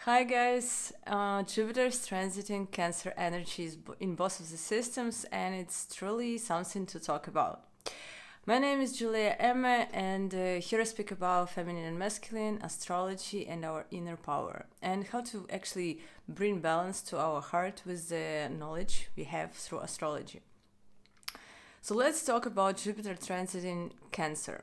Hi guys, Jupiter is transiting Cancer energies in both of the systems, and it's truly something to talk about. My name is Julia Emma, and here I speak about feminine and masculine, astrology, and our inner power, and how to actually bring balance to our heart with the knowledge we have through astrology. So let's talk about Jupiter transiting Cancer.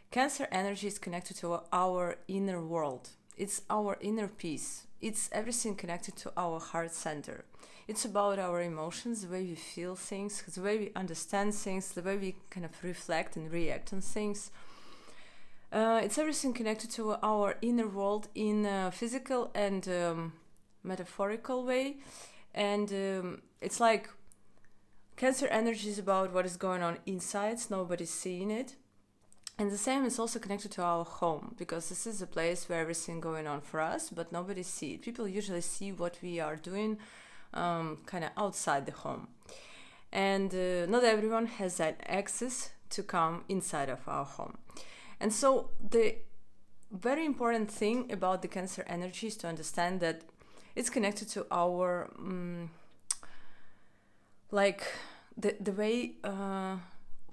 Cancer energy is connected to our inner world. It's our inner peace. It's everything connected to our heart center. It's about our emotions, the way we feel things, the way we understand things, the way we kind of reflect and react on things. It's everything connected to our inner world in a physical and metaphorical way. And it's like Cancer energy is about what is going on inside, nobody's seeing it. And the same is also connected to our home, because this is a place where everything going on for us, but nobody sees it. People usually see what we are doing kind of outside the home. And not everyone has that access to come inside of our home. And so the very important thing about the Cancer energy is to understand that it's connected to our, the way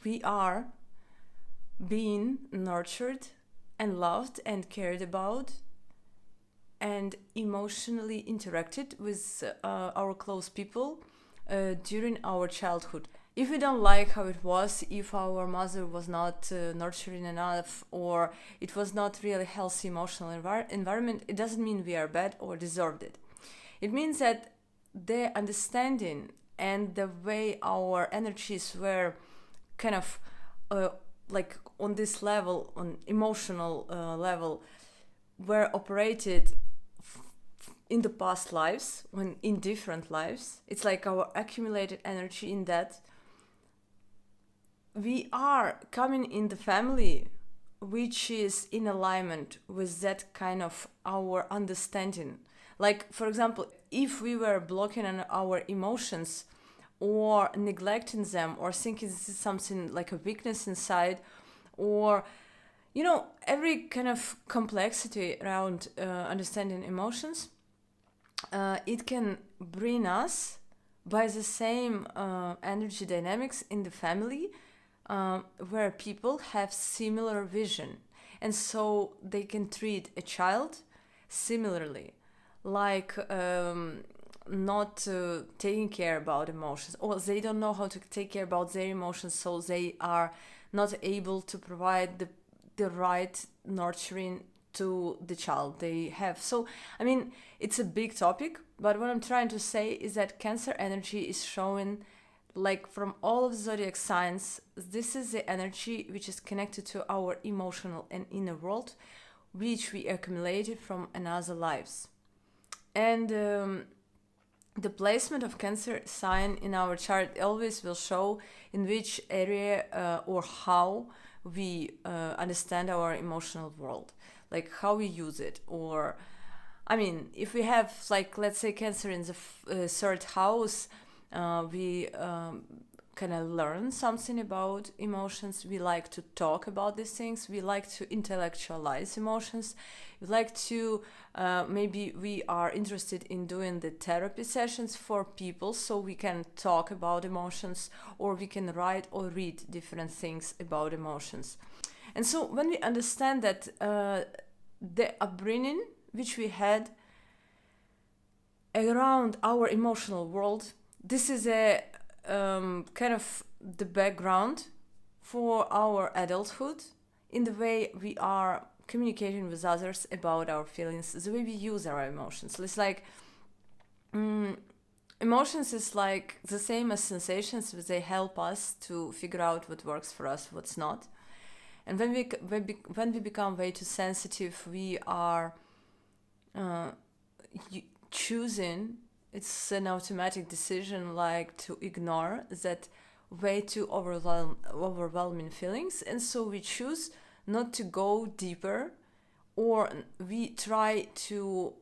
we are being nurtured and loved and cared about and emotionally interacted with our close people during our childhood. If we don't like how it was, if our mother was not nurturing enough, or it was not really healthy emotional environment, it doesn't mean we are bad or deserved it. It means that the understanding and the way our energies were kind of like on this level, on emotional level, were operated in the past lives, when in different lives. It's like our accumulated energy in that we are coming in the family which is in alignment with that kind of our understanding. Like, for example, if we were blocking on our emotions or neglecting them, or thinking this is something like a weakness inside, or every kind of complexity around understanding emotions, it can bring us by the same energy dynamics in the family, where people have similar vision, and so they can treat a child similarly, like not taking care about emotions, or they don't know how to take care about their emotions, so they are not able to provide the right nurturing to the child they have. So I mean, it's a big topic, but what I'm trying to say is that Cancer energy is showing, like, from all of the zodiac signs, this is the energy which is connected to our emotional and inner world, which we accumulated from another lives. And the placement of Cancer sign in our chart always will show in which area or how we understand our emotional world, like how we use it. Or, I mean, if we have, like, let's say Cancer in the third house, we kind of learn something about emotions. We like to talk about these things. We like to intellectualize emotions. We like to, maybe we are interested in doing the therapy sessions for people, so we can talk about emotions, or we can write or read different things about emotions. And so when we understand that the upbringing which we had around our emotional world, this is a kind of the background for our adulthood, in the way we are communicating with others about our feelings, the way we use our emotions. It's like emotions is like the same as sensations, but they help us to figure out what works for us, what's not. And when we become way too sensitive, we are choosing, it's an automatic decision, like, to ignore that way too overwhelming feelings. And so we choose not to go deeper, or we try to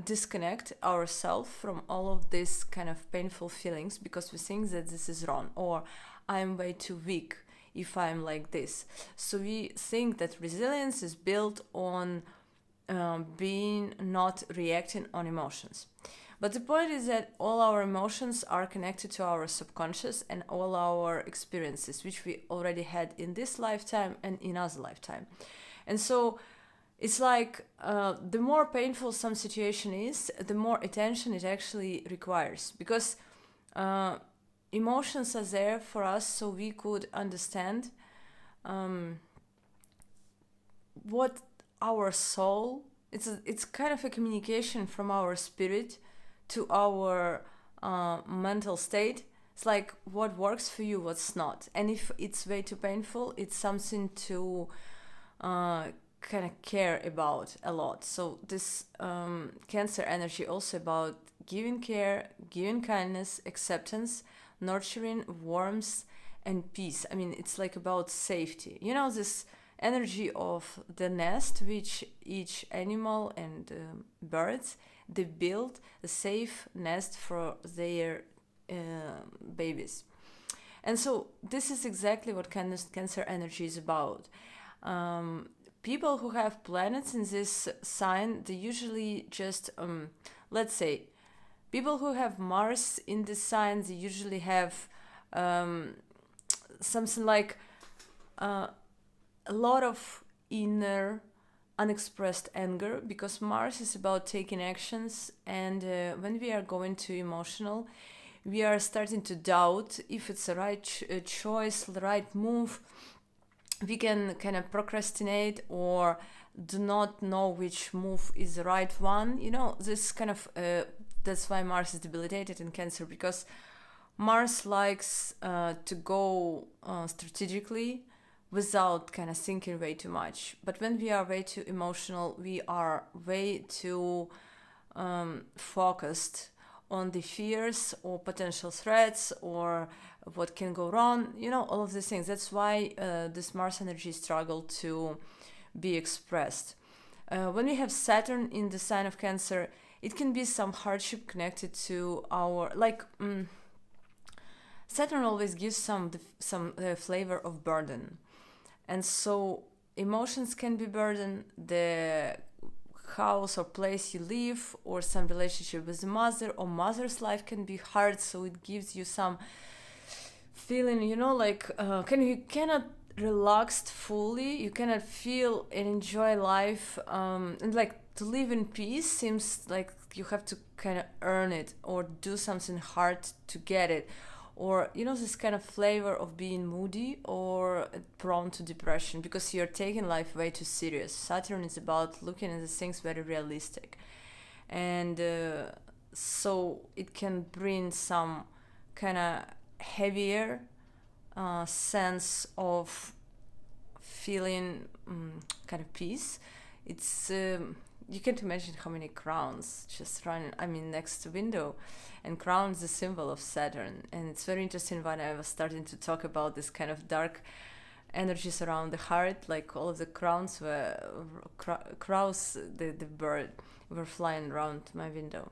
disconnect ourselves from all of these kind of painful feelings, because we think that this is wrong, or I'm way too weak if I'm like this. So we think that resilience is built on being not reacting on emotions. But the point is that all our emotions are connected to our subconscious and all our experiences, which we already had in this lifetime and in other lifetime. And so it's like the more painful some situation is, the more attention it actually requires. Because emotions are there for us so we could understand what our soul, it's kind of a communication from our spirit to our mental state. It's like what works for you, what's not. And if it's way too painful, it's something to kind of care about a lot. So this Cancer energy also about giving care, giving kindness, acceptance, nurturing, warmth, and peace. I mean, it's like about safety. You know, this energy of the nest which each animal and birds, they build a safe nest for their babies. And so this is exactly what Cancer energy is about. People who have planets in this sign, they usually just, let's say, people who have Mars in this sign, they usually have something like a lot of inner unexpressed anger, because Mars is about taking actions, and when we are going too emotional, we are starting to doubt if it's the right choice, the right move. We can kind of procrastinate or do not know which move is the right one. You know, this kind of that's why Mars is debilitated in Cancer, because Mars likes to go strategically without kind of thinking way too much. But when we are way too emotional, we are way too focused on the fears or potential threats or what can go wrong, you know, all of these things. That's why this Mars energy struggle to be expressed. When we have Saturn in the sign of Cancer, it can be some hardship connected to our, like, Saturn always gives some flavor of burden. And so emotions can be burden, the house or place you live, or some relationship with the mother or mother's life can be hard, so it gives you some feeling, you know, like you cannot relax fully, you cannot feel and enjoy life, and like to live in peace seems like you have to kind of earn it or do something hard to get it, or, you know, this kind of flavor of being moody or prone to depression because you're taking life way too serious. Saturn is about looking at the things very realistic, and so it can bring some kind of heavier sense of feeling kind of peace. It's you can't imagine how many crowns just running, I mean, next to window, and crown is a symbol of Saturn. And it's very interesting when I was starting to talk about this kind of dark energies around the heart, like all of the crowns were crows, the bird, were flying around my window.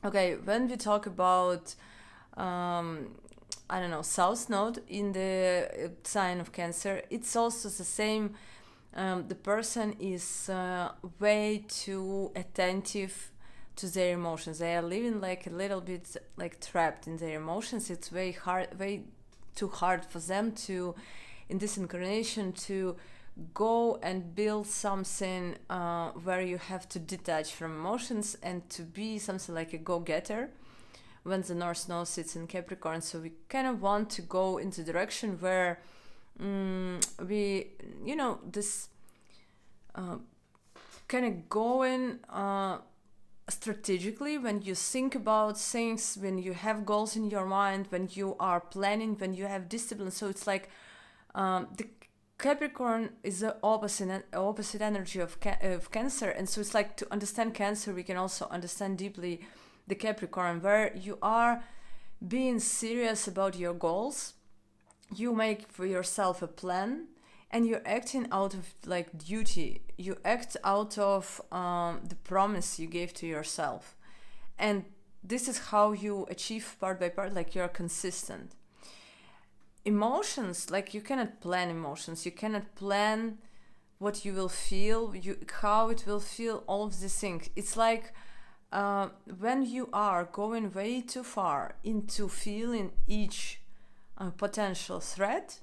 Okay, when we talk about I don't know, South Node in the sign of Cancer, it's also the same. The person is way too attentive to their emotions. They are living like a little bit like trapped in their emotions. It's way too hard for them to, in this incarnation, to go and build something where you have to detach from emotions and to be something like a go-getter when the North Node sits in Capricorn. So we kind of want to go in the direction where we, you know, this kind of going strategically when you think about things, when you have goals in your mind, when you are planning, when you have discipline. So it's like the Capricorn is the opposite energy of Cancer, and so it's like to understand Cancer, we can also understand deeply the Capricorn, where you are being serious about your goals. You make for yourself a plan, and you're acting out of like duty. You act out of the promise you gave to yourself, and this is how you achieve part by part. Like you're consistent. Emotions, like you cannot plan emotions. You cannot plan what you will feel, how it will feel, all of these things. It's like when you are going way too far into feeling each potential threat,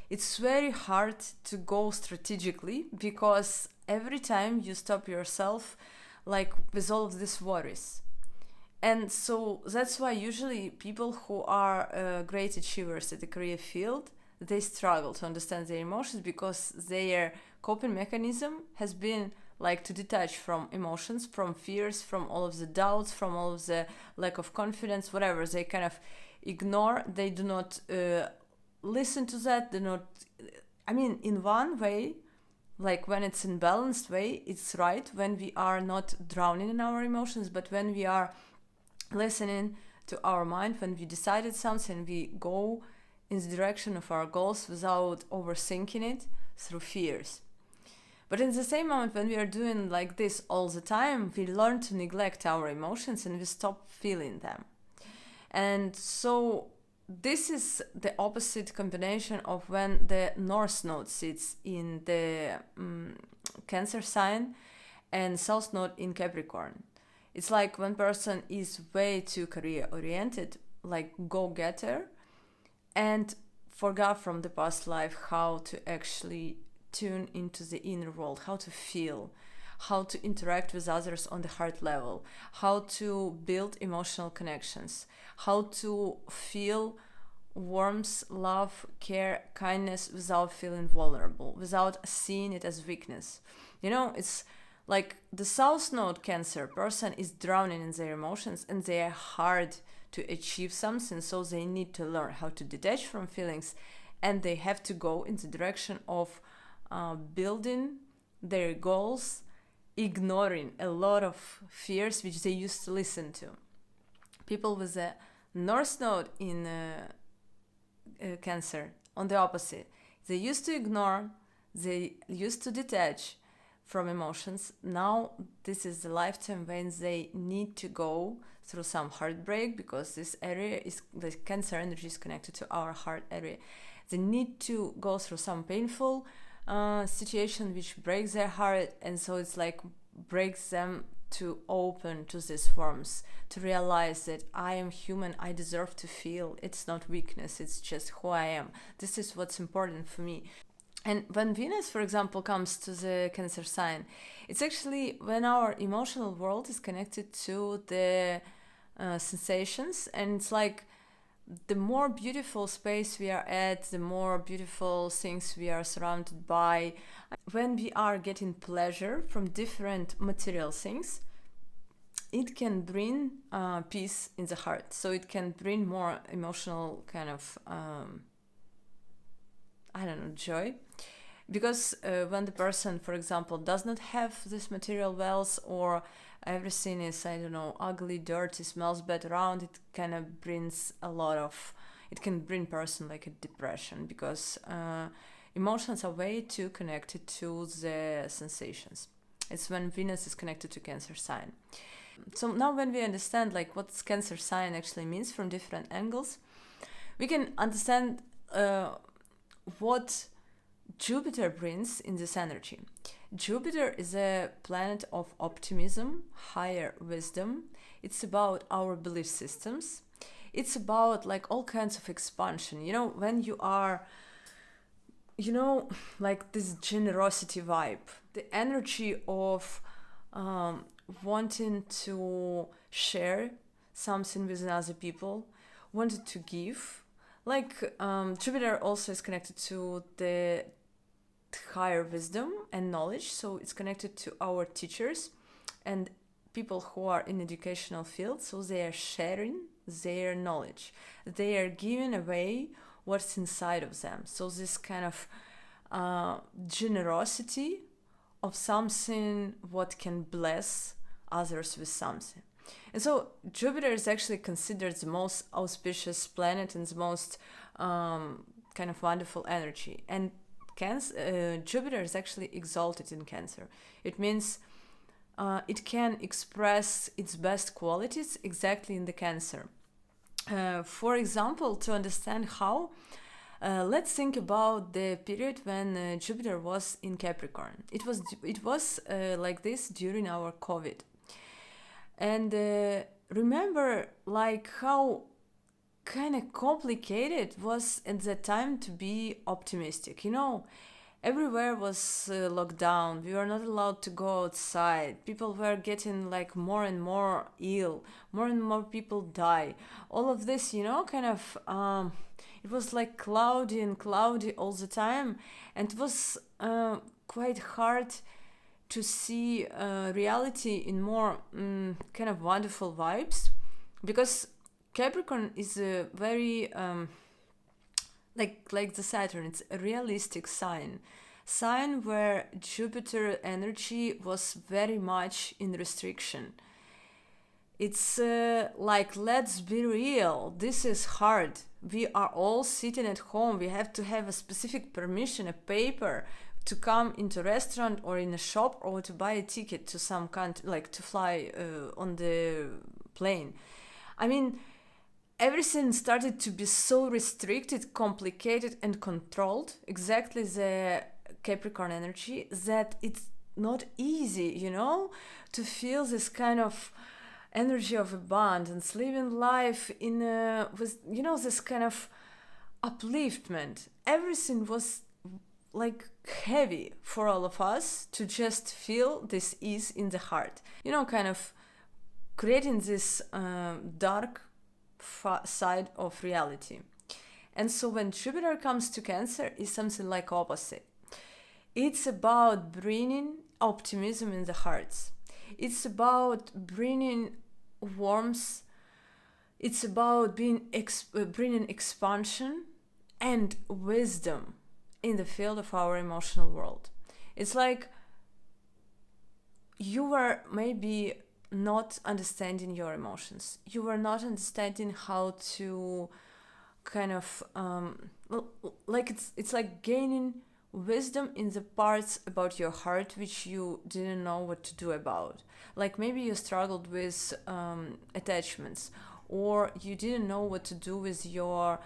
it's very hard to go strategically, because every time you stop yourself, like with all of these worries. And so that's why usually people who are great achievers at the career field, they struggle to understand their emotions, because their coping mechanism has been like to detach from emotions, from fears, from all of the doubts, from all of the lack of confidence, whatever. They kind of ignore, they do not listen to that, they not, I mean, in one way, like when it's in balanced way, it's right when we are not drowning in our emotions, but when we are listening to our mind, when we decided something, we go in the direction of our goals without overthinking it through fears. But in the same moment, when we are doing like this all the time, we learn to neglect our emotions and we stop feeling them. And so this is the opposite combination of when the North Node sits in the Cancer sign and South Node in Capricorn. It's like one person is way too career oriented, like go-getter, and forgot from the past life how to actually tune into the inner world, how to feel, how to interact with others on the heart level, how to build emotional connections, how to feel warmth, love, care, kindness without feeling vulnerable, without seeing it as weakness. You know, it's like the South Node Cancer person is drowning in their emotions and they are hard to achieve something, so they need to learn how to detach from feelings, and they have to go in the direction of building their goals, ignoring a lot of fears which they used to listen to. People with a North Node in Cancer, on the opposite, they used to ignore, they used to detach from emotions. Now this is the lifetime when they need to go through some heartbreak, because this area is, the Cancer energy is connected to our heart area. They need to go through some painful situation which breaks their heart, and so it's like breaks them to open to this warmth, to realize that I am human, I deserve to feel. It's not weakness, it's just who I am. This is what's important for me. And when Venus, for example, comes to the Cancer sign, it's actually when our emotional world is connected to the sensations, and it's like the more beautiful space we are at, the more beautiful things we are surrounded by. When we are getting pleasure from different material things, it can bring peace in the heart. So it can bring more emotional kind of, joy. Because when the person, for example, does not have this material wealth, or everything is, ugly, dirty, smells bad around, it kind of brings a lot of, it can bring person like a depression, because emotions are way too connected to the sensations. It's when Venus is connected to Cancer sign. So now when we understand like what Cancer sign actually means from different angles, we can understand what Jupiter brings in this energy. Jupiter is a planet of optimism, higher wisdom. It's about our belief systems. It's about like all kinds of expansion. You know, when you are, like this generosity vibe, the energy of wanting to share something with other people, wanted to give. Like Jupiter also is connected to the higher wisdom and knowledge, so it's connected to our teachers and people who are in educational fields, so they are sharing their knowledge, they are giving away what's inside of them. So this kind of generosity of something what can bless others with something. And so Jupiter is actually considered the most auspicious planet and the most kind of wonderful energy. And Jupiter is actually exalted in Cancer. It means it can express its best qualities exactly in the Cancer. For example, to understand how, Let's think about the period when Jupiter was in Capricorn. It was like this during our COVID, and remember like how kind of complicated was at that time to be optimistic. Everywhere was locked down. We were not allowed to go outside. People were getting like more and more ill. More and more people die. All of this, kind of, it was like cloudy and cloudy all the time. And it was quite hard to see reality in more kind of wonderful vibes, because Capricorn is a very like the Saturn. It's a realistic sign where Jupiter energy was very much in restriction. It's like, let's be real, this is hard. We are all sitting at home. We have to have a specific permission, a paper, to come into a restaurant or in a shop, or to buy a ticket to some country, like to fly on the plane. I mean, everything started to be so restricted, complicated, and controlled, exactly the Capricorn energy, that it's not easy, to feel this kind of energy of abundance, living life in with this kind of upliftment. Everything was like heavy for all of us to just feel this ease in the heart, kind of creating this dark side of reality. And so when Jupiter comes to Cancer, it's something like opposite. It's about bringing optimism in the hearts. It's about bringing warmth. It's about bringing expansion and wisdom in the field of our emotional world. It's like you were maybe not understanding your emotions. You were not understanding how to kind of like it's like gaining wisdom in the parts about your heart which you didn't know what to do about. Like maybe you struggled with attachments, or you didn't know what to do with your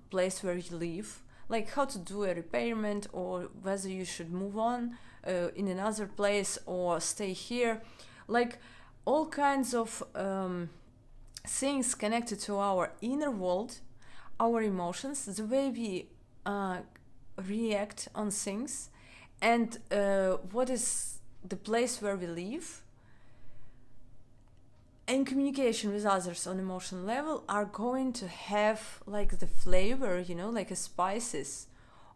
place where you live, like how to do a repairment, or whether you should move on in another place or stay here. Like all kinds of things connected to our inner world, our emotions, the way we react on things, and what is the place where we live, and communication with others on emotional level are going to have like the flavor, like a spices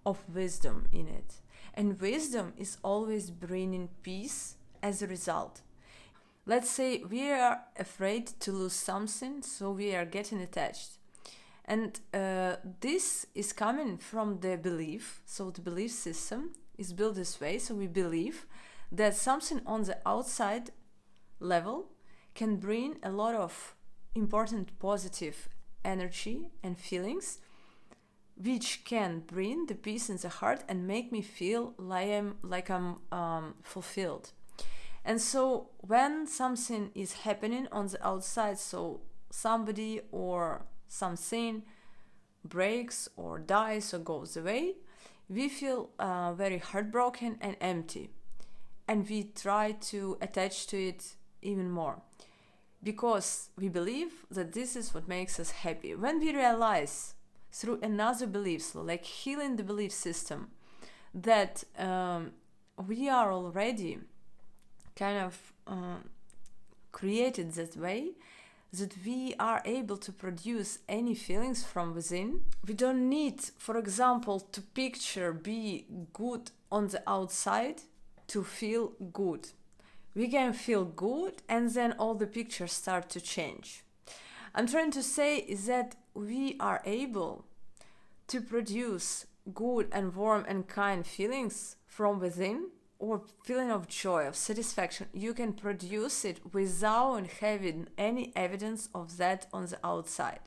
of wisdom in it. And wisdom is always bringing peace as a result. Let's say we are afraid to lose something, so we are getting attached. And this is coming from the belief. So the belief system is built this way. So we believe that something on the outside level can bring a lot of important positive energy and feelings, which can bring the peace in the heart and make me feel like I'm fulfilled. And so when something is happening on the outside, so somebody or something breaks or dies or goes away, we feel very heartbroken and empty. And we try to attach to it even more, because we believe that this is what makes us happy. When we realize through another belief, so like healing the belief system, that we are already kind of created that way, that we are able to produce any feelings from within. We don't need, for example, to be good on the outside to feel good. We can feel good and then all the pictures start to change. I'm trying to say is that we are able to produce good and warm and kind feelings from within, or feeling of joy, of satisfaction. You can produce it without having any evidence of that on the outside.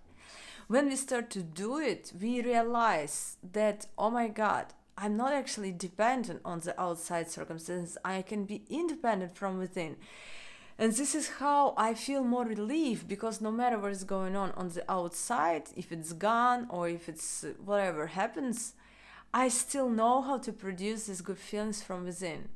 When we start to do it, we realize that, oh my God, I'm not actually dependent on the outside circumstances. I can be independent from within. And this is how I feel more relief, because no matter what is going on the outside, if it's gone or if it's whatever happens, I still know how to produce these good feelings from within.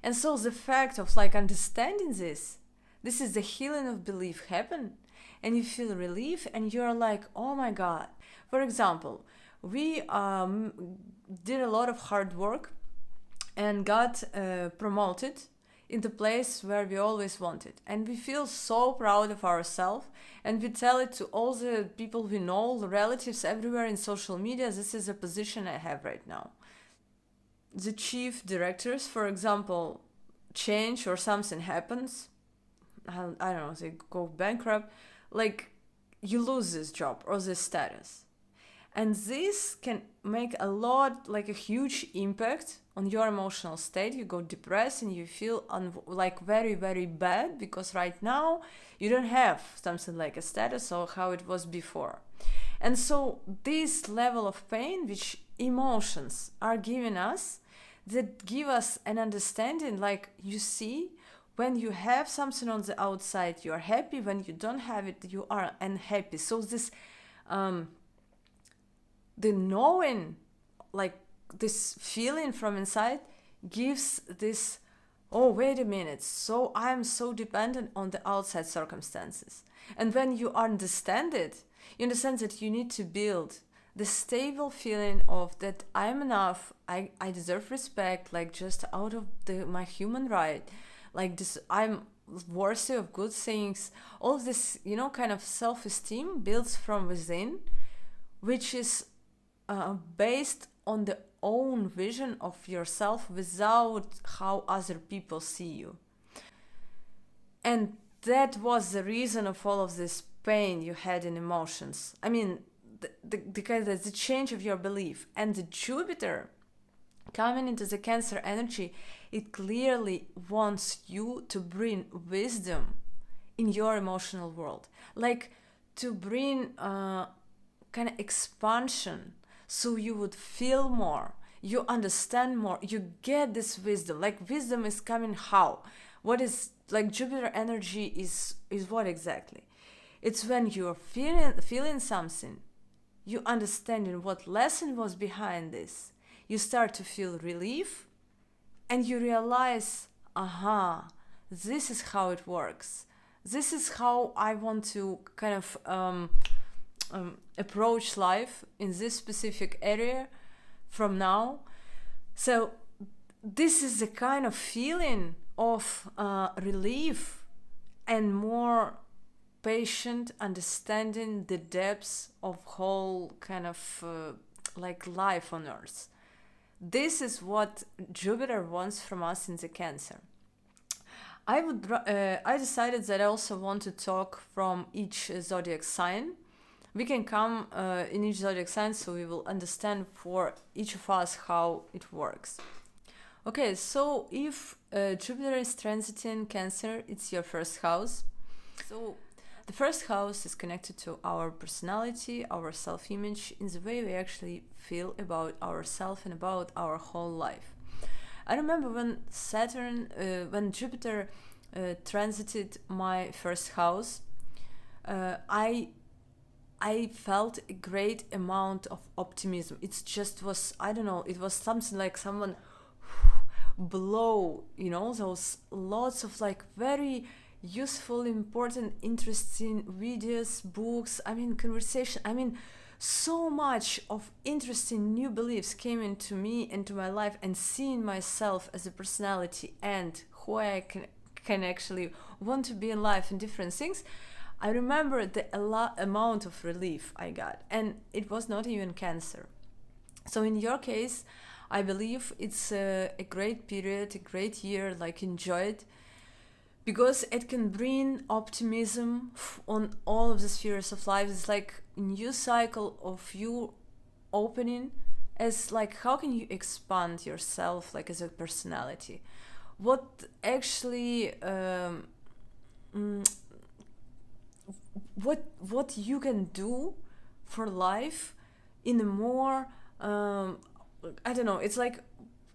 And so the fact of like understanding this is the healing of belief happen, and you feel relief and you're like, oh my God. For example, we did a lot of hard work and got promoted in the place where we always wanted. And we feel so proud of ourselves, and we tell it to all the people we know, the relatives everywhere in social media, this is a position I have right now. The chief directors, for example, change or something happens, I don't know, they go bankrupt, like you lose this job or this status. And this can make a lot, like a huge impact on your emotional state. You go depressed and you feel like very, very bad, because right now you don't have something like a status or how it was before. And so this level of pain, which emotions are giving us, that give us an understanding, like, you see, when you have something on the outside, you are happy. When you don't have it, you are unhappy. So this, the knowing, like this feeling from inside, gives this, oh, wait a minute, so I'm so dependent on the outside circumstances. And when you understand it, you understand that you need to build the stable feeling of that I'm enough, I deserve respect, like just out of my human right, like this, I'm worthy of good things. All of this, kind of self-esteem builds from within, which is based on the own vision of yourself without how other people see you. And that was the reason of all of this pain you had in emotions. I mean, the change of your belief. And the Jupiter coming into the Cancer energy, it clearly wants you to bring wisdom in your emotional world, like to bring kind of expansion, so you would feel more, you understand more, you get this wisdom. Like wisdom is coming how? What is, like, Jupiter energy is what exactly? It's when you're feeling something, you understanding what lesson was behind this, you start to feel relief, and you realize, aha, this is how it works. This is how I want to kind of approach life in this specific area from now. So this is the kind of feeling of relief and more patient understanding the depths of whole kind of like life on earth. This is what Jupiter wants from us in the Cancer. I decided that I also want to talk from each zodiac sign. We can come in each zodiac sign, so we will understand for each of us how it works. Okay, so if Jupiter is transiting Cancer, it's your first house. So the first house is connected to our personality, our self-image, in the way we actually feel about ourselves and about our whole life. I remember when Jupiter transited my first house, I felt a great amount of optimism. It just was, I don't know, it was something like someone blow, those lots of like very useful, important, interesting videos, books, conversation, so much of interesting new beliefs came into me, into my life, and seeing myself as a personality and who I can actually want to be in life and different things. I remember the amount of relief I got, and it was not even Cancer. So in your case, I believe it's a great period, a great year, like enjoy it, because it can bring optimism on all of the spheres of life. It's like a new cycle of you opening as like, how can you expand yourself like as a personality? What actually what you can do for life in a more I don't know, it's like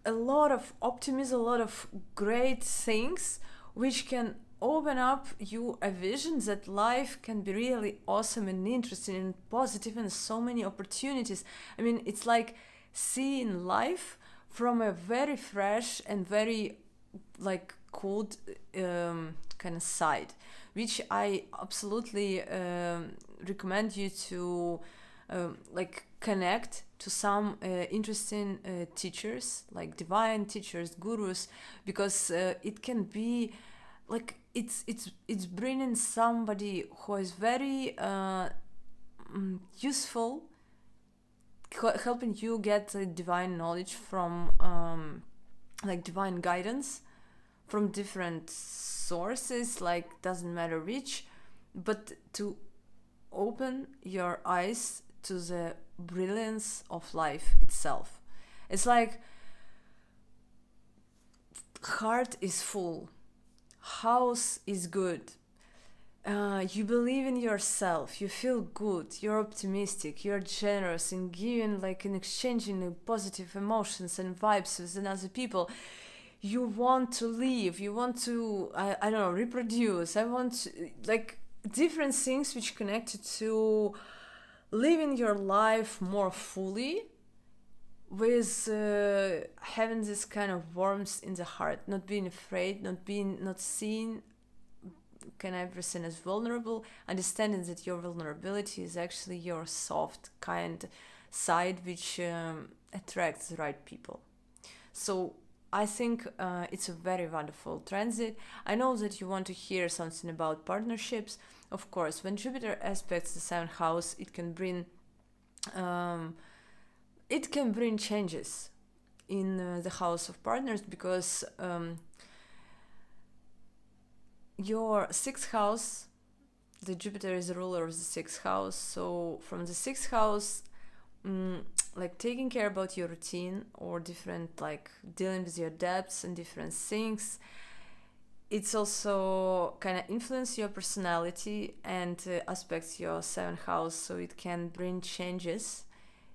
a lot of optimism, a lot of great things which can open up you a vision that life can be really awesome and interesting and positive and so many opportunities. I mean, it's like seeing life from a very fresh and very like cold kind of side, which I absolutely recommend you to like connect to some interesting teachers, like divine teachers, gurus, because it can be like it's bringing somebody who is very useful, helping you get divine knowledge from like divine guidance from different sources, like doesn't matter which, but to open your eyes to the brilliance of life itself. It's like heart is full, house is good, you believe in yourself, you feel good, you're optimistic, you're generous in giving, like in exchanging positive emotions and vibes with other people. You want to live, you want to I don't know, reproduce, I want to, like different things which connected to living your life more fully, with having this kind of warmth in the heart, not being afraid, not seeing kind of everything as vulnerable, understanding that your vulnerability is actually your soft kind side, which attracts the right people. So I think it's a very wonderful transit. I know that you want to hear something about partnerships. Of course, when Jupiter aspects the 7th house, it can bring changes in the house of partners, because your 6th house, the Jupiter is the ruler of the 6th house. So from the 6th house, like taking care about your routine or different, like dealing with your debts and different things, it's also kind of influence your personality and aspects your 7th house. So it can bring changes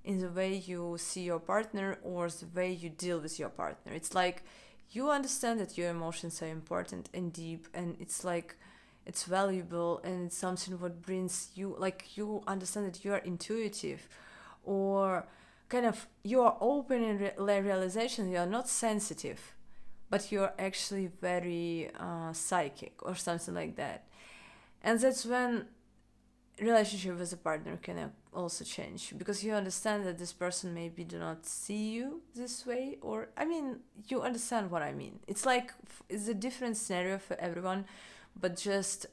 in the way you see your partner or the way you deal with your partner. It's like you understand that your emotions are important and deep, and it's like it's valuable, and it's something what brings you, like you understand that you are intuitive, or kind of you are open in realization, you are not sensitive, but you're actually very psychic or something like that. And that's when relationship with a partner can also change, because you understand that this person maybe do not see you this way, or I mean, you understand what I mean. It's like it's a different scenario for everyone, but just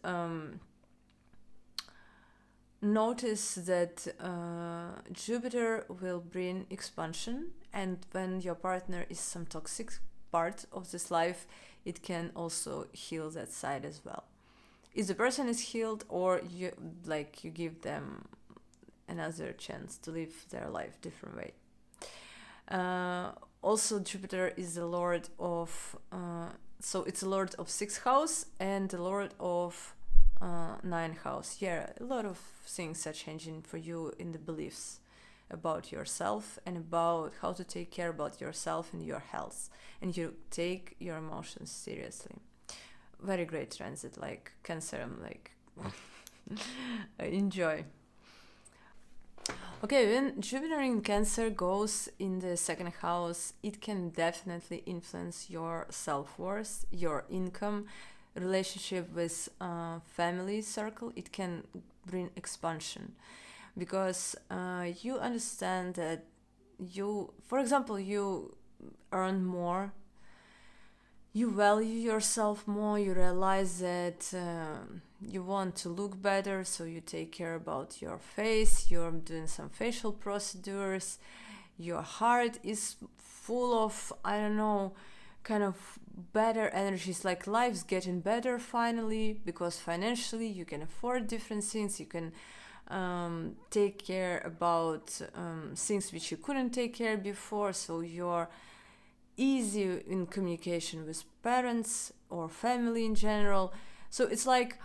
notice that Jupiter will bring expansion, and when your partner is some toxic part of this life, it can also heal that side as well. If the person is healed, or you give them another chance to live their life different way. Also, Jupiter is the lord of so it's a lord of 6th house and the lord of 9th house. Yeah, a lot of things are changing for you in the beliefs about yourself and about how to take care about yourself and your health, and you take your emotions seriously. Very great transit, like Cancer. I'm like enjoy. Okay, when Jupiter in Cancer goes in the 2nd house, it can definitely influence your self-worth, your income, relationship with family circle. It can bring expansion, because you understand that you, for example, you earn more, you value yourself more, you realize that you want to look better, so you take care about your face, you're doing some facial procedures, your heart is full of, I don't know, kind of better energies, like life's getting better finally, because financially you can afford different things, you can take care about things which you couldn't take care before, so you're easy in communication with parents or family in general. So it's like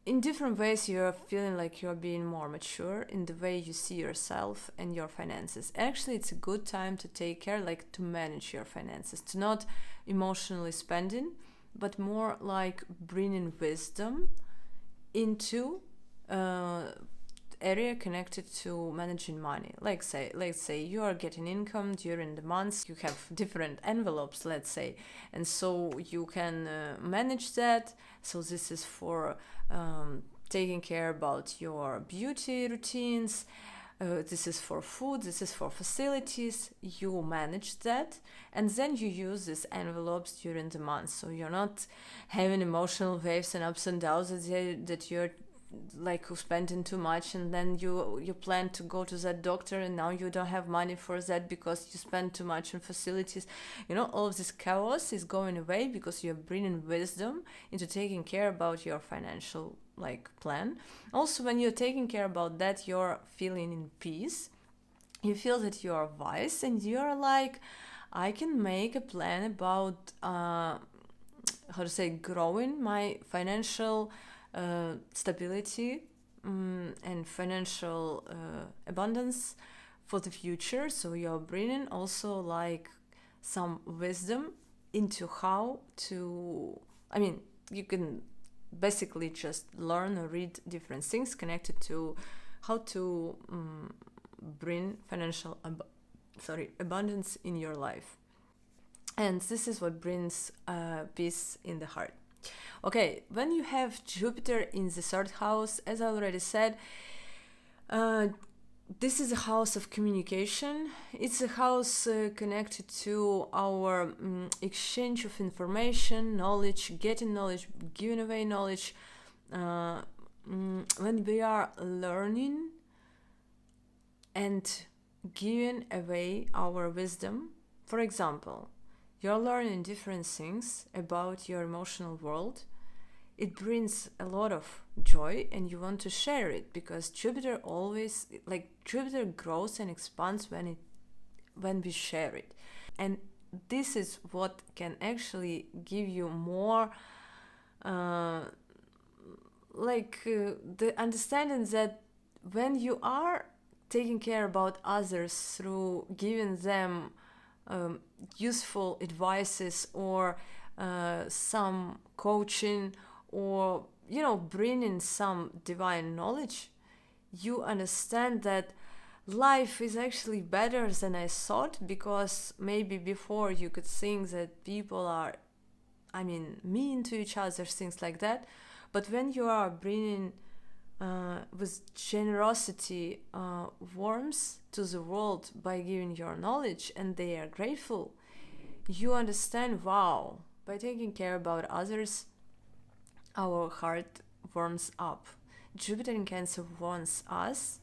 in different ways you're feeling like you're being more mature in the way you see yourself and your finances. Actually, it's a good time to take care, like to manage your finances, to not emotionally spending, but more like bringing wisdom into area connected to managing money. Let's say you are getting income during the months, you have different envelopes, let's say, and so you can manage that. So this is for taking care about your beauty routines. This is for food, this is for facilities. You manage that, and then you use these envelopes during the month, so you're not having emotional waves and ups and downs that you're like spending too much, and then you plan to go to that doctor and now you don't have money for that because you spend too much on facilities. All of this chaos is going away because you're bringing wisdom into taking care about your financial plan. Also, when you're taking care about that, you're feeling in peace. You feel that you are wise, and you're like, I can make a plan about growing my financial stability and financial abundance for the future. So you're bringing also some wisdom into how to, you can basically just learn or read different things connected to how to bring financial abundance in your life. And this is what brings peace in the heart. Okay, when you have Jupiter in the third house, as I already said, this is a house of communication. It's a house connected to our exchange of information, knowledge, getting knowledge, giving away knowledge. When we are learning and giving away our wisdom, for example, you're learning different things about your emotional world. It brings a lot of joy and you want to share it, because Jupiter grows and expands when we share it. And this is what can actually give you more the understanding that when you are taking care about others through giving them useful advices or some coaching, or bringing some divine knowledge, you understand that life is actually better than I thought. Because maybe before you could think that people are mean to each other, things like that. But when you are bringing with generosity warmth to the world by giving your knowledge, and they are grateful, you understand, wow, by taking care about others, our heart warms up. Jupiter in Cancer warms us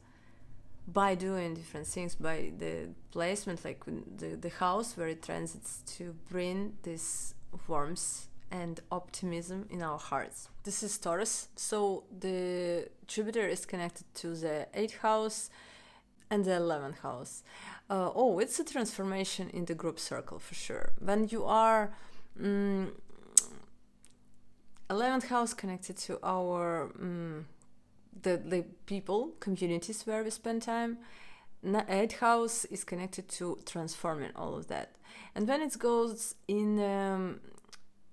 by doing different things, by the placement, the house where it transits, to bring this warmth and optimism in our hearts. This is Taurus, so the Jupiter is connected to the 8th house and the 11th house. It's a transformation in the group circle for sure. When you are 11th house connected to our the people, communities where we spend time. 8th house is connected to transforming all of that. And when it goes in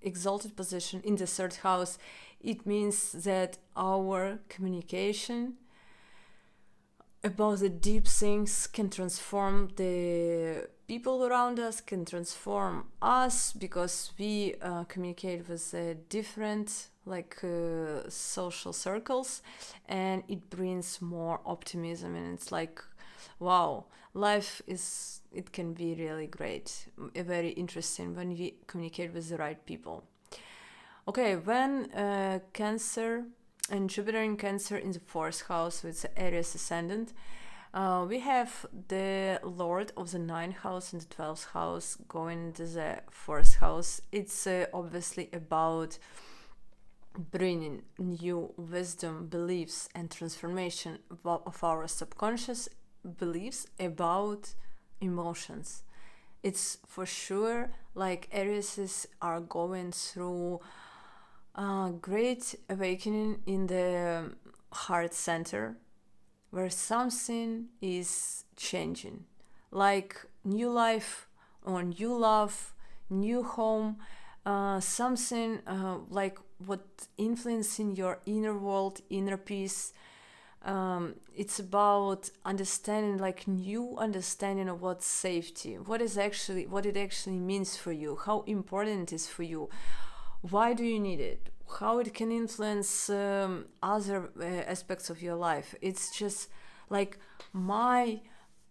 exalted position in the 3rd house, it means that our communication about the deep things can transform the people around us, can transform us, because we communicate with different social circles, and it brings more optimism, and it's wow, life it can be really great, very interesting when we communicate with the right people. Okay, when Cancer and Jupiter in Cancer in the 4th house with the Aries ascendant, we have the Lord of the 9th house and the 12th house going into the 4th house. It's obviously about bringing new wisdom, beliefs, and transformation of our subconscious beliefs about emotions. It's for sure Aries are going through great awakening in the heart center, where something is changing, new life or new love, new home, something like what influencing your inner world, inner peace. It's about understanding, like new understanding of what's safety, what it actually means for you, how important it is for you, why do you need it, how it can influence other aspects of your life. It's just like my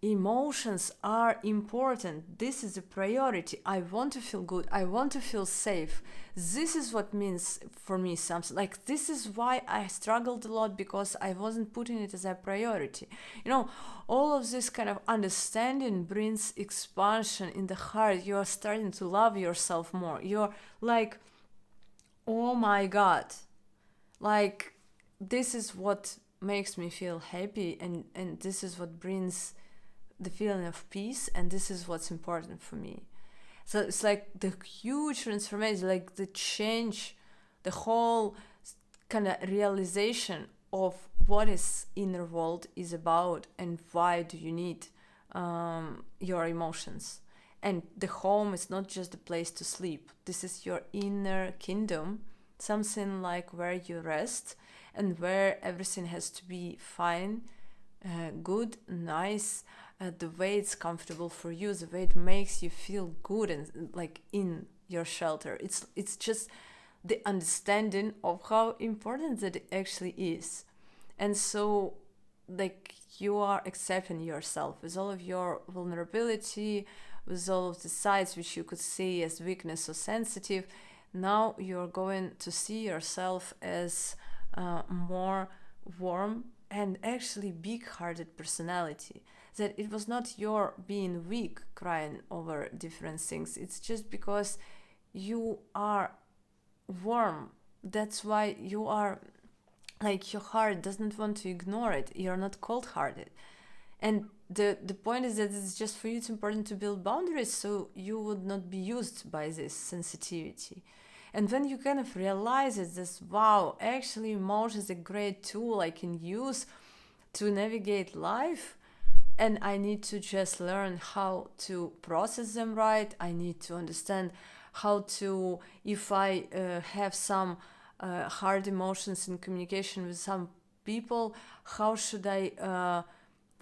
emotions are important. This is a priority. I want to feel good. I want to feel safe. This is what means for me something. Like, this is why I struggled a lot, because I wasn't putting it as a priority. All of this kind of understanding brings expansion in the heart. You are starting to love yourself more. You're like, oh my God, like, this is what makes me feel happy, and this is what brings the feeling of peace, and this is what's important for me. So it's like the huge transformation, like the change, the whole kind of realization of what is inner world is about, and why do you need your emotions. And the home is not just a place to sleep. This is your inner kingdom, something like where you rest and where everything has to be fine, good, nice, the way it's comfortable for you, the way it makes you feel good and like in your shelter. It's just the understanding of how important that it actually is. And so, like, you are accepting yourself with all of your vulnerability, with all of the sides which you could see as weakness or sensitive. Now you're going to see yourself as more warm and actually big-hearted personality. That it was not your being weak crying over different things. It's just because you are warm. That's why you are, like, your heart doesn't want to ignore it. You're not cold-hearted. And the point is that it's just for you, it's important to build boundaries so you would not be used by this sensitivity. And when you kind of realize it, this, wow, actually emotion is a great tool I can use to navigate life, and I need to just learn how to process them right. I need to understand how to, if I have some hard emotions in communication with some people, how should I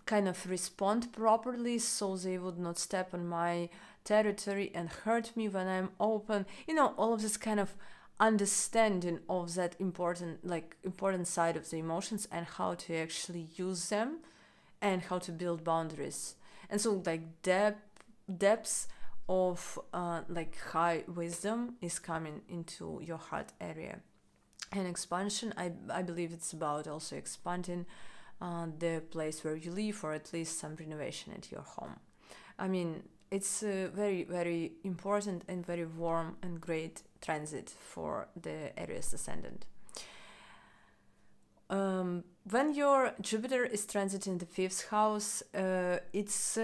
kind of respond properly so they would not step on my territory and hurt me when I'm open. All of this kind of understanding of that important side of the emotions, and how to actually use them, and how to build boundaries. And so, like, depths of like high wisdom is coming into your heart area. And expansion, I believe it's about also expanding the place where you live, or at least some renovation at your home. I mean, it's a very, very important and very warm and great transit for the Aries ascendant. When your Jupiter is transiting the 5th house, it's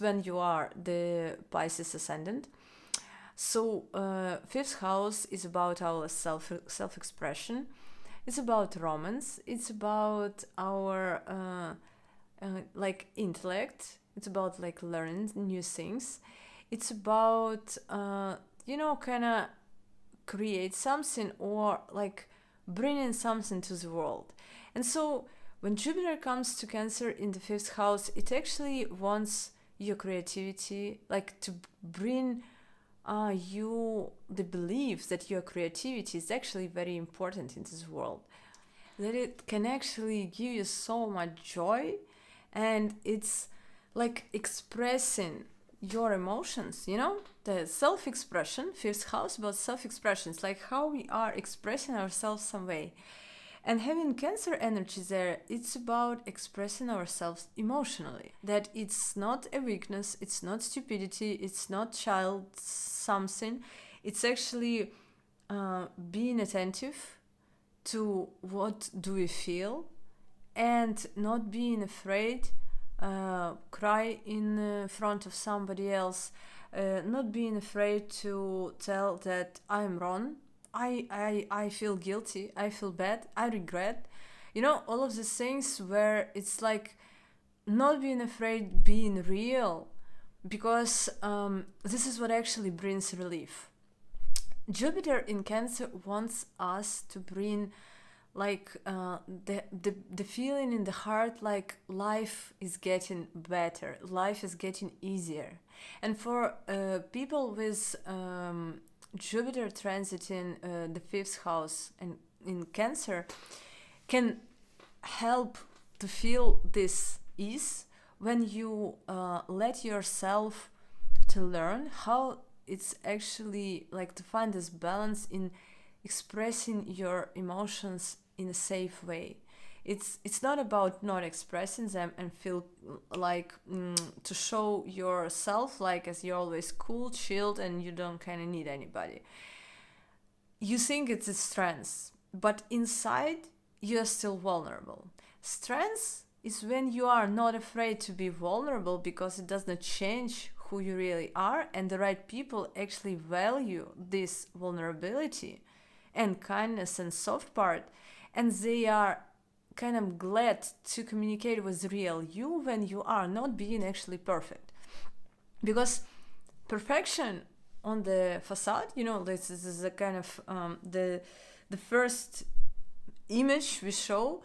when you are the Pisces ascendant. So 5th house is about our self-expression. It's about romance. It's about our like intellect. It's about like learning new things. It's about kind of create something, or like bringing something to the world. And so when Jupiter comes to Cancer in the 5th house, it actually wants your creativity, like to bring you the belief that your creativity is actually very important in this world, that it can actually give you so much joy, and it's like expressing your emotions, the self-expression. 5th house about self-expression. It's like how we are expressing ourselves some way. And having Cancer energy there, it's about expressing ourselves emotionally. That it's not a weakness, it's not stupidity, it's not child something. It's actually being attentive to what do we feel, and not being afraid cry in front of somebody else, not being afraid to tell that I'm wrong, I feel guilty, I feel bad, I regret, all of these things, where it's like not being afraid being real, because this is what actually brings relief. Jupiter in Cancer wants us to bring like the feeling in the heart, like life is getting better, life is getting easier. And for people with Jupiter transiting the fifth house and in Cancer, can help to feel this ease when you let yourself to learn how it's actually like to find this balance in expressing your emotions in a safe way. It's not about not expressing them and feel like to show yourself like as you're always cool, chilled, and you don't kind of need anybody. You think it's a strength, but inside you're still vulnerable. Strength is when you are not afraid to be vulnerable because it does not change who you really are, and the right people actually value this vulnerability and kindness and soft part, and they are kind of glad to communicate with real you when you are not being actually perfect. Because perfection on the facade, you know, this is a kind of the first image we show.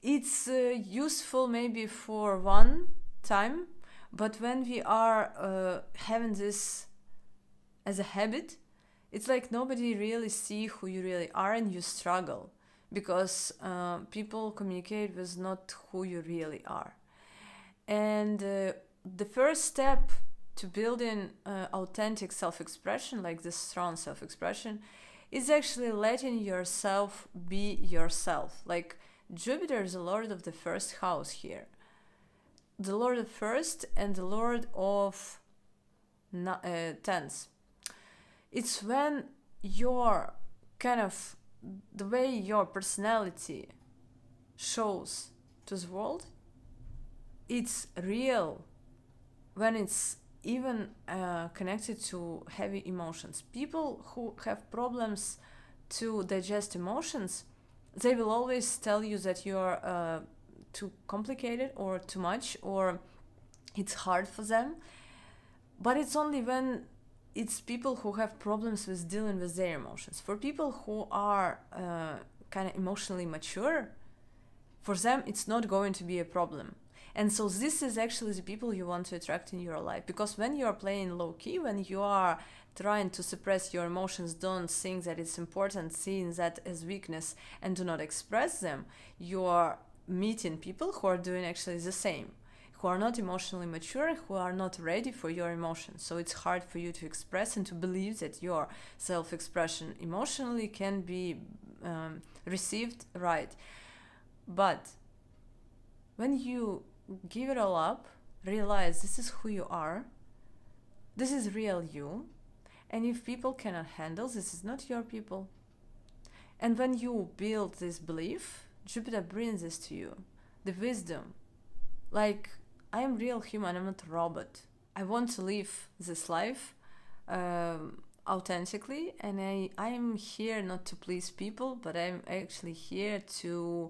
It's useful maybe for one time, but when we are having this as a habit, it's like nobody really see who you really are, and you struggle because people communicate with not who you really are. And the first step to building authentic self-expression, like this strong self-expression, is actually letting yourself be yourself. Like Jupiter is the lord of the first house here, the lord of first and the lord of tens. It's when your kind of the way your personality shows to the world, it's real when it's even connected to heavy emotions. People who have problems to digest emotions, they will always tell you that you're too complicated or too much, or it's hard for them. But it's only when it's people who have problems with dealing with their emotions. For people who are kind of emotionally mature, for them it's not going to be a problem. And so this is actually the people you want to attract in your life. Because when you are playing low key, when you are trying to suppress your emotions, don't think that it's important, seeing that as weakness and do not express them, you are meeting people who are doing actually the same, who are not emotionally mature, who are not ready for your emotions. So it's hard for you to express and to believe that your self-expression emotionally can be received right. But when you give it all up, realize this is who you are, this is real you, and if people cannot handle, this is not your people. And when you build this belief, Jupiter brings this to you, the wisdom. Like, I am real human, I'm not a robot. I want to live this life authentically, and I am here not to please people, but I'm actually here to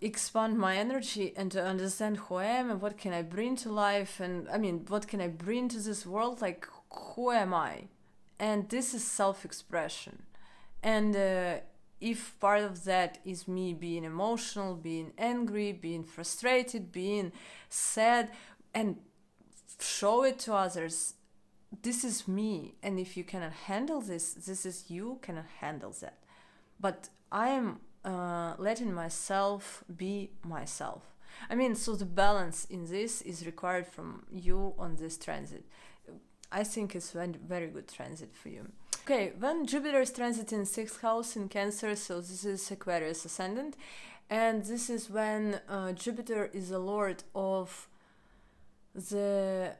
expand my energy and to understand who I am and what can I bring to life, and I mean, what can I bring to this world, like, who am I? And this is self-expression. And if part of that is me being emotional, being angry, being frustrated, being sad, and show it to others, this is me. And if you cannot handle this, this is you cannot handle that. But I am letting myself be myself. I mean, so the balance in this is required from you on this transit. I think it's a very good transit for you. Okay, when Jupiter is transiting 6th house in Cancer, so this is Aquarius ascendant, and this is when Jupiter is the lord of the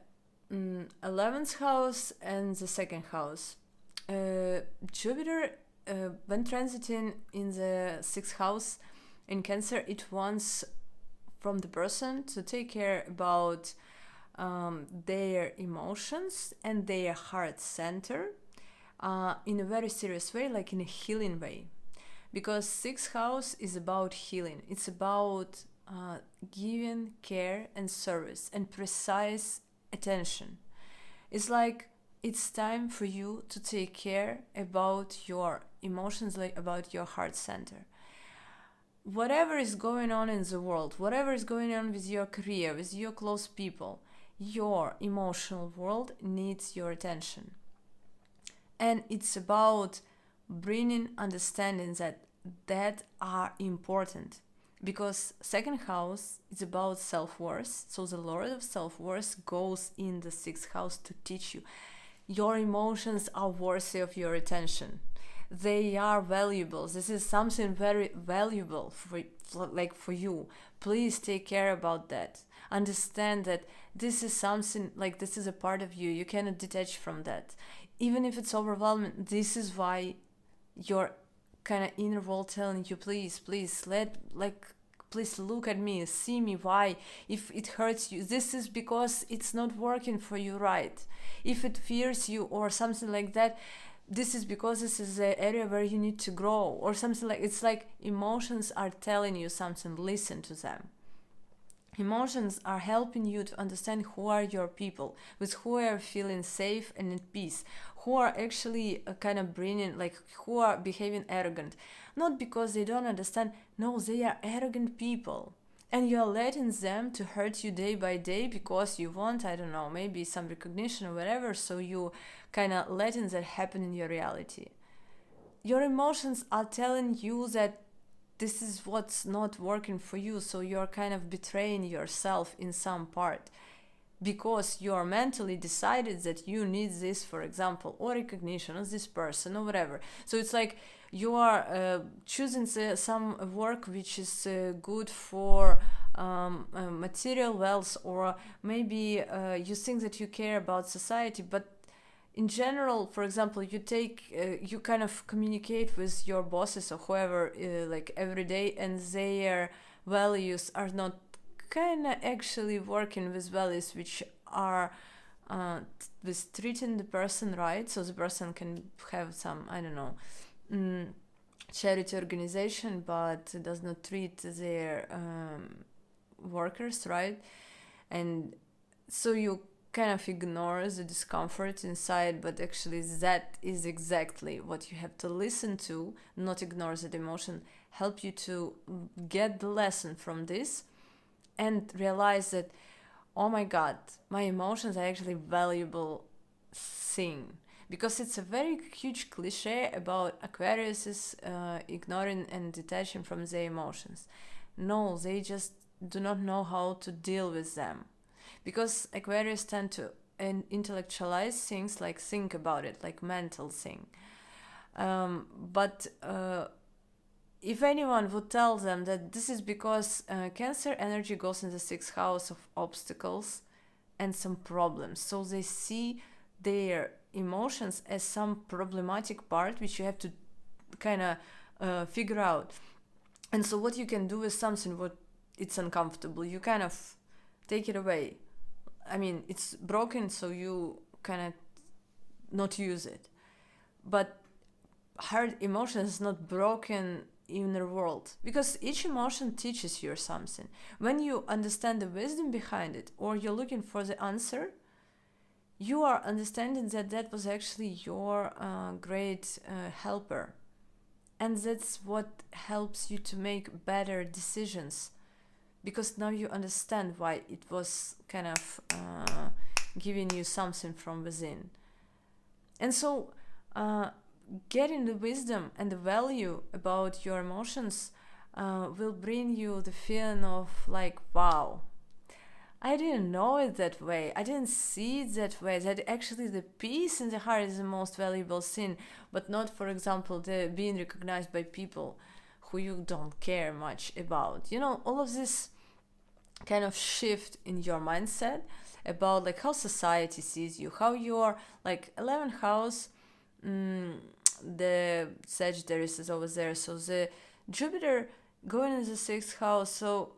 11th house and the 2nd house. Jupiter, when transiting in the 6th house in Cancer, it wants from the person to take care about their emotions and their heart center in a very serious way, like in a healing way. Because 6th house is about healing. It's about giving care and service and precise attention. It's like it's time for you to take care about your emotions, like about your heart center. Whatever is going on in the world, whatever is going on with your career, with your close people, your emotional world needs your attention. And it's about bringing understanding that are important, because second house is about self-worth. So the Lord of self-worth goes in the sixth house to teach you your emotions are worthy of your attention. They are valuable. This is something very valuable for you. Please take care about that. Understand that this is something, like, this is a part of you. You cannot detach from that. Even if it's overwhelming, this is why your kind of inner world telling you, please please look at me, see me. Why? If it hurts you, this is because it's not working for you, right? If it fears you or something like that, this is because this is the area where you need to grow, or something like. It's like emotions are telling you something. Listen to them. Emotions are helping you to understand who are your people, with who are feeling safe and at peace, who are actually kind of bringing, like, who are behaving arrogant. Not because they don't understand, no, they are arrogant people. And you are letting them to hurt you day by day because you want, I don't know, maybe some recognition or whatever, so you kind of letting that happen in your reality. Your emotions are telling you that this is what's not working for you, so you're kind of betraying yourself in some part because you're mentally decided that you need this, for example, or recognition of this person or whatever. So it's like you are choosing some work which is good for material wealth, or maybe you think that you care about society, but in general, for example, you kind of communicate with your bosses or whoever like every day, and their values are not kind of actually working with values which are with treating the person right, so the person can have some, I don't know, charity organization, but does not treat their workers right. And so you kind of ignore the discomfort inside, but actually that is exactly what you have to listen to, not ignore that emotion, help you to get the lesson from this and realize that, oh my god, my emotions are actually valuable thing. Because it's a very huge cliche about Aquarius ignoring and detaching from their emotions. No, they just do not know how to deal with them. Because Aquarius tend to intellectualize things, like think about it, like mental thing. But if anyone would tell them that this is because Cancer energy goes in the sixth house of obstacles and some problems, so they see their emotions as some problematic part which you have to kind of figure out. And so what you can do is something what it's uncomfortable, you kind of take it away. I mean, it's broken, so you kind of not use it. But hard emotion is not broken inner world, because each emotion teaches you something. When you understand the wisdom behind it, or you're looking for the answer, you are understanding that that was actually your great helper. And that's what helps you to make better decisions, because now you understand why it was kind of giving you something from within. And so getting the wisdom and the value about your emotions will bring you the feeling of like, wow, I didn't know it that way. I didn't see it that way. That actually the peace in the heart is the most valuable thing, but not, for example, the being recognized by people who you don't care much about. You know, all of this kind of shift in your mindset about like how society sees you, how you're like 11th house, the Sagittarius is over there, so the Jupiter going in the 6th house, so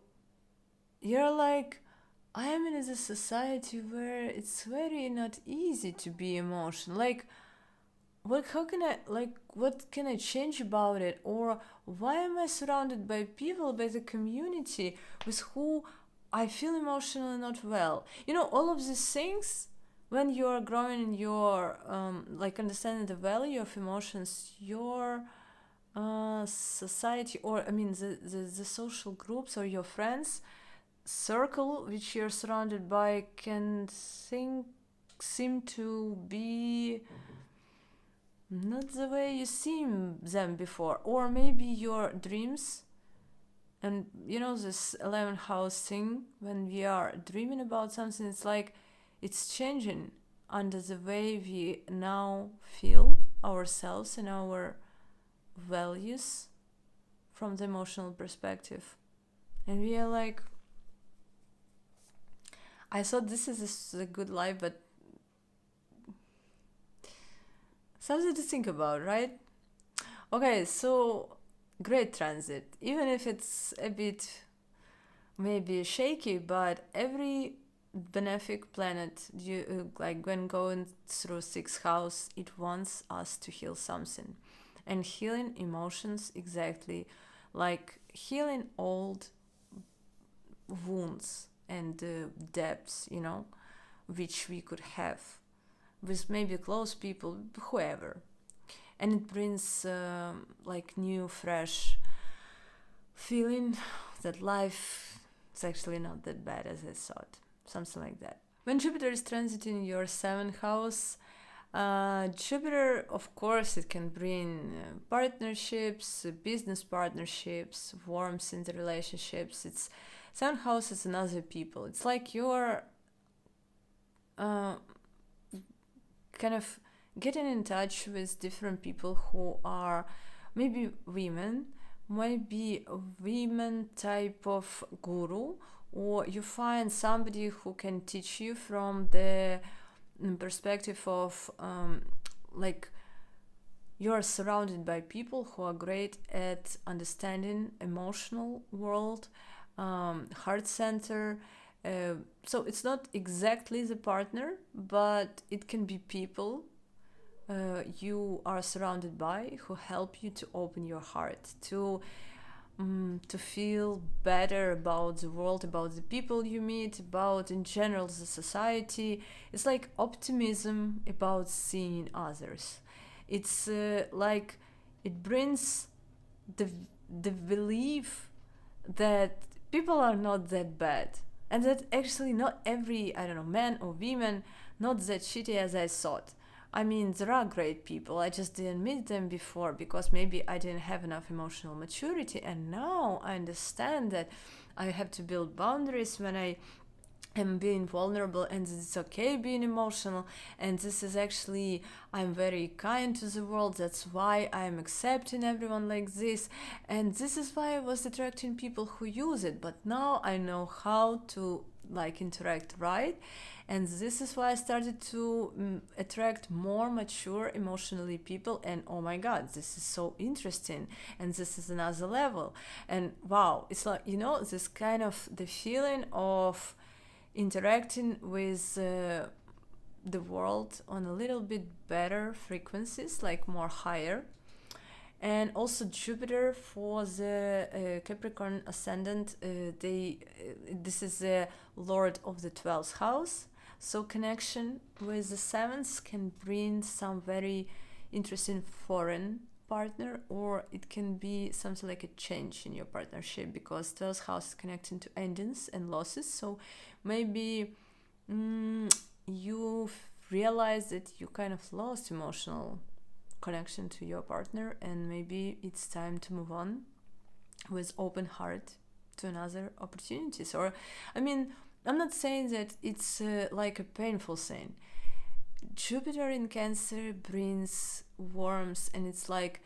you're like, I am in a society where it's very not easy to be emotional. Like, how can I, like, what can I change about it? Or why am I surrounded by people, by the community with who I feel emotionally not well? All of these things, when you're growing in your, like, understanding the value of emotions, your society, or I mean the social groups or your friends circle which you're surrounded by can seem to be not the way you seen them before. Or maybe your dreams, and this 11th house thing, when we are dreaming about something, it's like it's changing under the way we now feel ourselves and our values from the emotional perspective. And we are like, I thought this is a good life, but something to think about, right? Okay, so great transit, even if it's a bit maybe shaky, but every benefic planet, like when going through 6th house, it wants us to heal something. And healing emotions, exactly like healing old wounds and depths, which we could have with maybe close people, whoever. And it brings like new, fresh feeling that life is actually not that bad as I thought. Something like that. When Jupiter is transiting your 7th house, Jupiter, of course, it can bring partnerships, business partnerships, warmth in the relationships. It's 7th house is another people. It's like you're kind of getting in touch with different people who are maybe women type of guru, or you find somebody who can teach you from the perspective of like you're surrounded by people who are great at understanding emotional world, heart center. So it's not exactly the partner, but it can be people you are surrounded by who help you to open your heart, to feel better about the world, about the people you meet, about in general the society. It's like optimism about seeing others. It's like it brings the belief that people are not that bad, and that actually not every, I don't know, man or woman not that shitty as I thought. I mean, there are great people. I just didn't meet them before because maybe I didn't have enough emotional maturity. And now I understand that I have to build boundaries when I am being vulnerable, and it's okay being emotional. And this is actually, I'm very kind to the world. That's why I'm accepting everyone like this. And this is why I was attracting people who use it. But now I know how to like interact right. And this is why I started to attract more mature emotionally people. And oh my god, this is so interesting, and this is another level. And wow, it's like, this kind of the feeling of interacting with the world on a little bit better frequencies, like more higher. And also Jupiter for the Capricorn ascendant, this is the Lord of the 12th house. So connection with the 7th can bring some very interesting foreign partner, or it can be something like a change in your partnership, because 12th house is connecting to endings and losses. So maybe you realize that you kind of lost emotional connection to your partner, and maybe it's time to move on with open heart to another opportunities. Or I mean, I'm not saying that it's like a painful thing. Jupiter in Cancer brings warmth, and it's like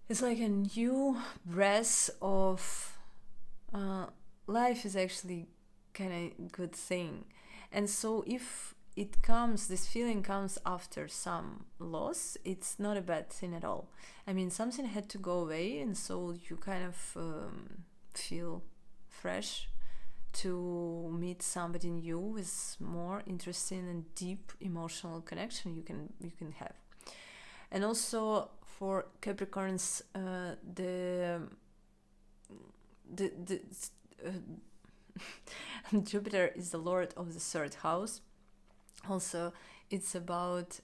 a new breath of life is actually kind of good thing. And so if this feeling comes after some loss, it's not a bad thing at all. I mean, something had to go away, and so you kind of feel fresh to meet somebody new with more interesting and deep emotional connection you can have. And also for Capricorns, the Jupiter is the lord of the third house. Also, it's about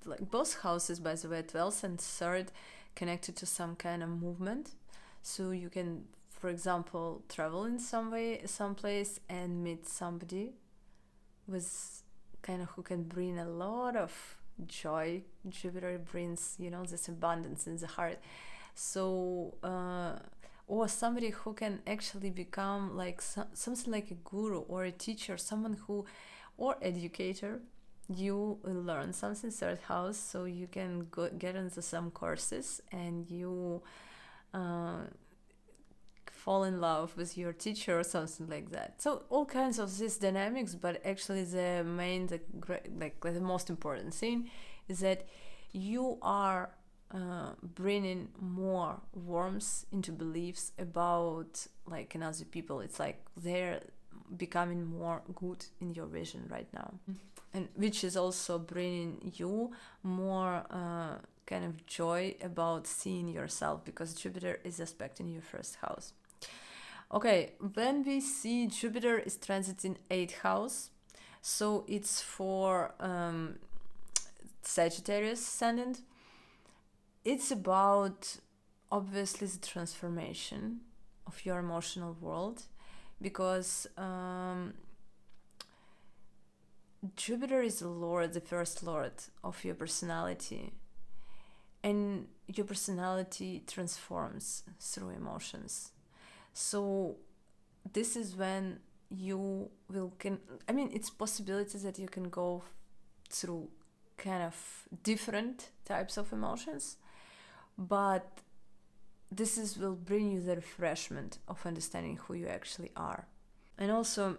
like both houses, by the way, 12th and 3rd, connected to some kind of movement. So you can, for example, travel in someplace and meet somebody with kind of who can bring a lot of joy. Jupiter brings, this abundance in the heart. So or somebody who can actually become like something like a guru or a teacher, someone who, or educator. You will learn something, third house, so you can get into some courses and you fall in love with your teacher or something like that. So all kinds of these dynamics, but actually the most important thing is that you are bringing more warmth into beliefs about like another people. It's like they're becoming more good in your vision right now, and which is also bringing you more kind of joy about seeing yourself, because Jupiter is aspecting your first house. Okay, when we see Jupiter is transiting 8th house, so it's for Sagittarius ascendant. It's about obviously the transformation of your emotional world, because Jupiter is the first lord of your personality, and your personality transforms through emotions. So this is when you it's possibilities that you can go through kind of different types of emotions, but this will bring you the refreshment of understanding who you actually are. And also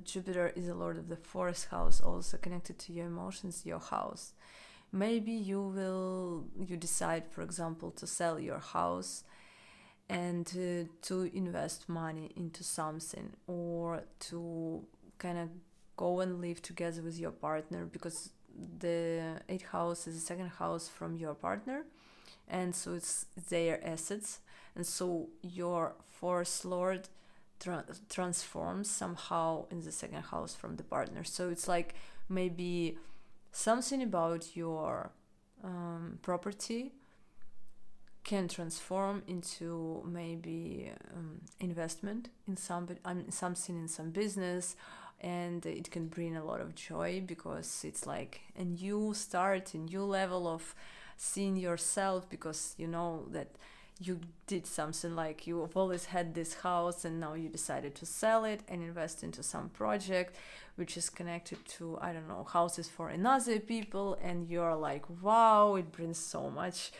Jupiter is the lord of the 4th house, also connected to your emotions, your house. Maybe you decide, for example, to sell your house and to invest money into something, or to kind of go and live together with your partner, because the 8th house is the second house from your partner, and so it's their assets, and so your 4th lord transforms somehow in the second house from the partner. So it's like maybe something about your property can transform into maybe investment in something in some business, and it can bring a lot of joy, because it's like a new start, a new level of seeing yourself, because you know that you did something, like you've always had this house and now you decided to sell it and invest into some project which is connected to, I don't know, houses for another people, and you're like, wow, it brings so much,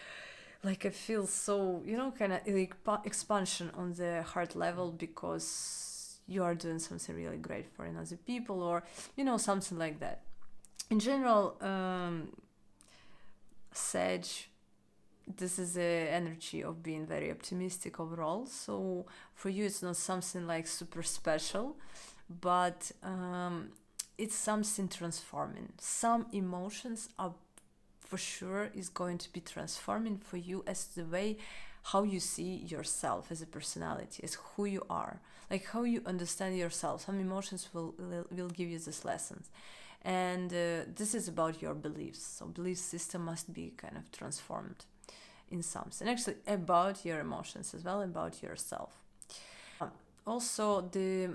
like I feel so, kind of like expansion on the heart level, because you are doing something really great for another people, or something like that. In general, Sag, this is the energy of being very optimistic overall. So for you, it's not something like super special, but it's something transforming. Some emotions are for sure is going to be transforming for you as the way how you see yourself as a personality, as who you are, like how you understand yourself. Some emotions will give you these lessons. And this is about your beliefs. So belief system must be kind of transformed in something. Actually, about your emotions as well, about yourself. Also, the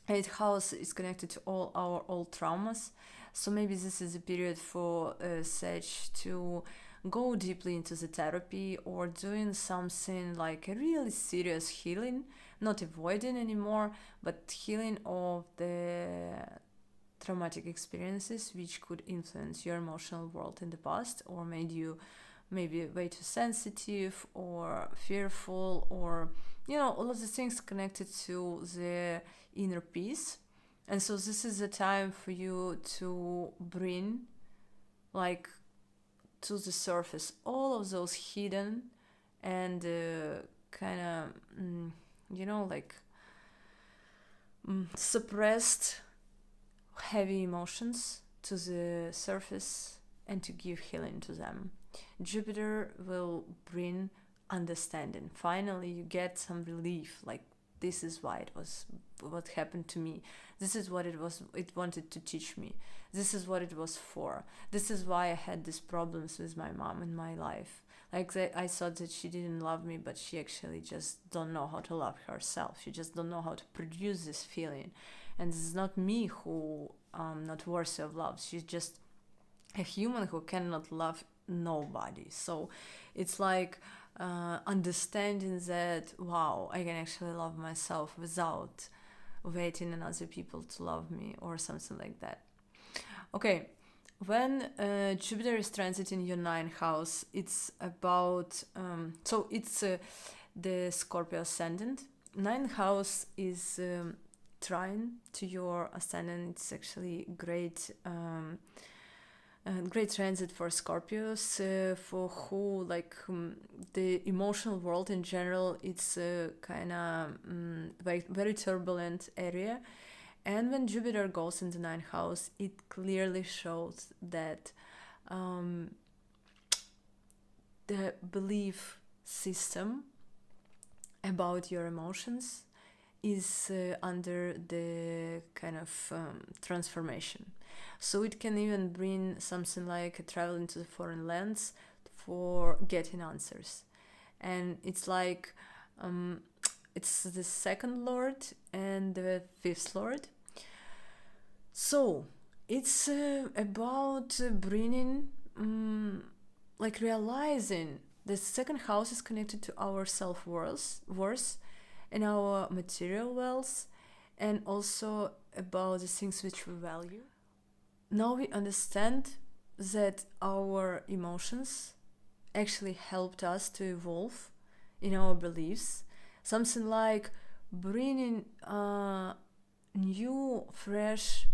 8th house is connected to all our old traumas. So maybe this is a period for Sag to go deeply into the therapy, or doing something like a really serious healing, not avoiding anymore, but healing of the traumatic experiences which could influence your emotional world in the past, or made you maybe way too sensitive or fearful, or all of the things connected to the inner peace. And so this is a time for you to bring like to the surface all of those hidden and kind of suppressed heavy emotions to the surface and to give healing to them. Jupiter will bring understanding. Finally, you get some relief, like this is why it was what happened to me. This is what it wanted to teach me. This is what it was for. This is why I had these problems with my mom in my life. Like I thought that she didn't love me, but she actually just don't know how to love herself. She just don't know how to produce this feeling. And this is not me who not worthy of love. She's just a human who cannot love nobody. So it's like understanding that, wow, I can actually love myself without waiting on other people to love me or something like that. Okay, when Jupiter is transiting your 9th house, it's about, it's the Scorpio ascendant. 9th house is trine to your ascendant. It's actually great transit for Scorpios, for who the emotional world in general. It's kind of very turbulent area, and when Jupiter goes in the 9th house, it clearly shows that the belief system about your emotions is under the kind of transformation. So it can even bring something like traveling to the foreign lands for getting answers. And it's like it's the 2nd lord and the 5th lord. So it's about bringing realizing the 2nd house is connected to our self-worth and our material wealth, and also about the things which we value. Now we understand that our emotions actually helped us to evolve in our beliefs. Something like bringing a new, fresh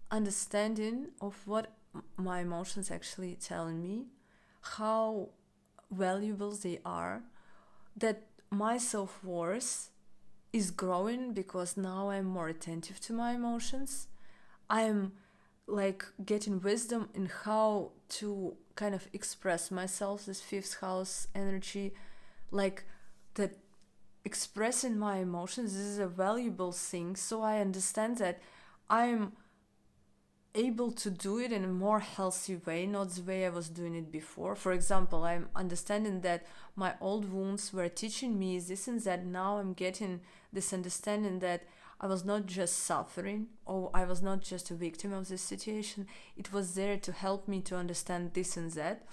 understanding of what my emotions actually telling me, how valuable they are, that my self-worth is growing because now I'm more attentive to my emotions. I'm getting wisdom in how to kind of express myself, this 5th house energy, that expressing my emotions, this is a valuable thing. So I understand that I'm able to do it in a more healthy way, not the way I was doing it before. For example, I'm understanding that my old wounds were teaching me this and that. Now I'm getting this understanding that I was not just suffering, or I was not just a victim of this situation. It was there to help me to understand this and that.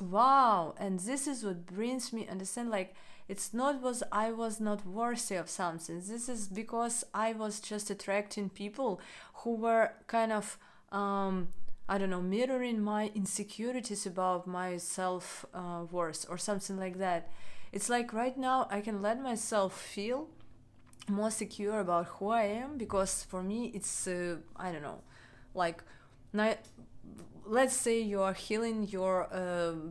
Wow. And this is what brings me understand, it's not was I was not worthy of something. This is because I was just attracting people who were kind of mirroring my insecurities about my self worth or something like that. It's like right now I can let myself feel more secure about who I am, because for me it's let's say you are healing your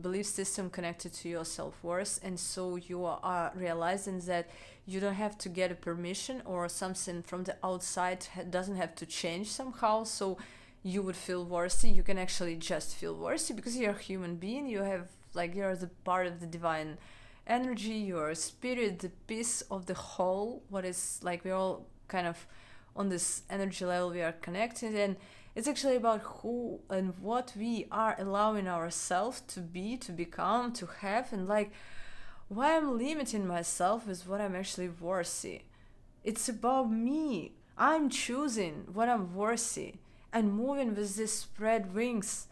belief system connected to your self-worth, and so you are realizing that you don't have to get a permission or something from the outside doesn't have to change somehow so you would feel worthy. You can actually just feel worthy because you're a human being. You have you're the part of the divine energy, your spirit, the piece of the whole, what is we're all kind of on this energy level, we are connected, and it's actually about who and what we are allowing ourselves to be, to become, to have, and why I'm limiting myself with what I'm actually worthy. It's about me. I'm choosing what I'm worthy and moving with these spread wings.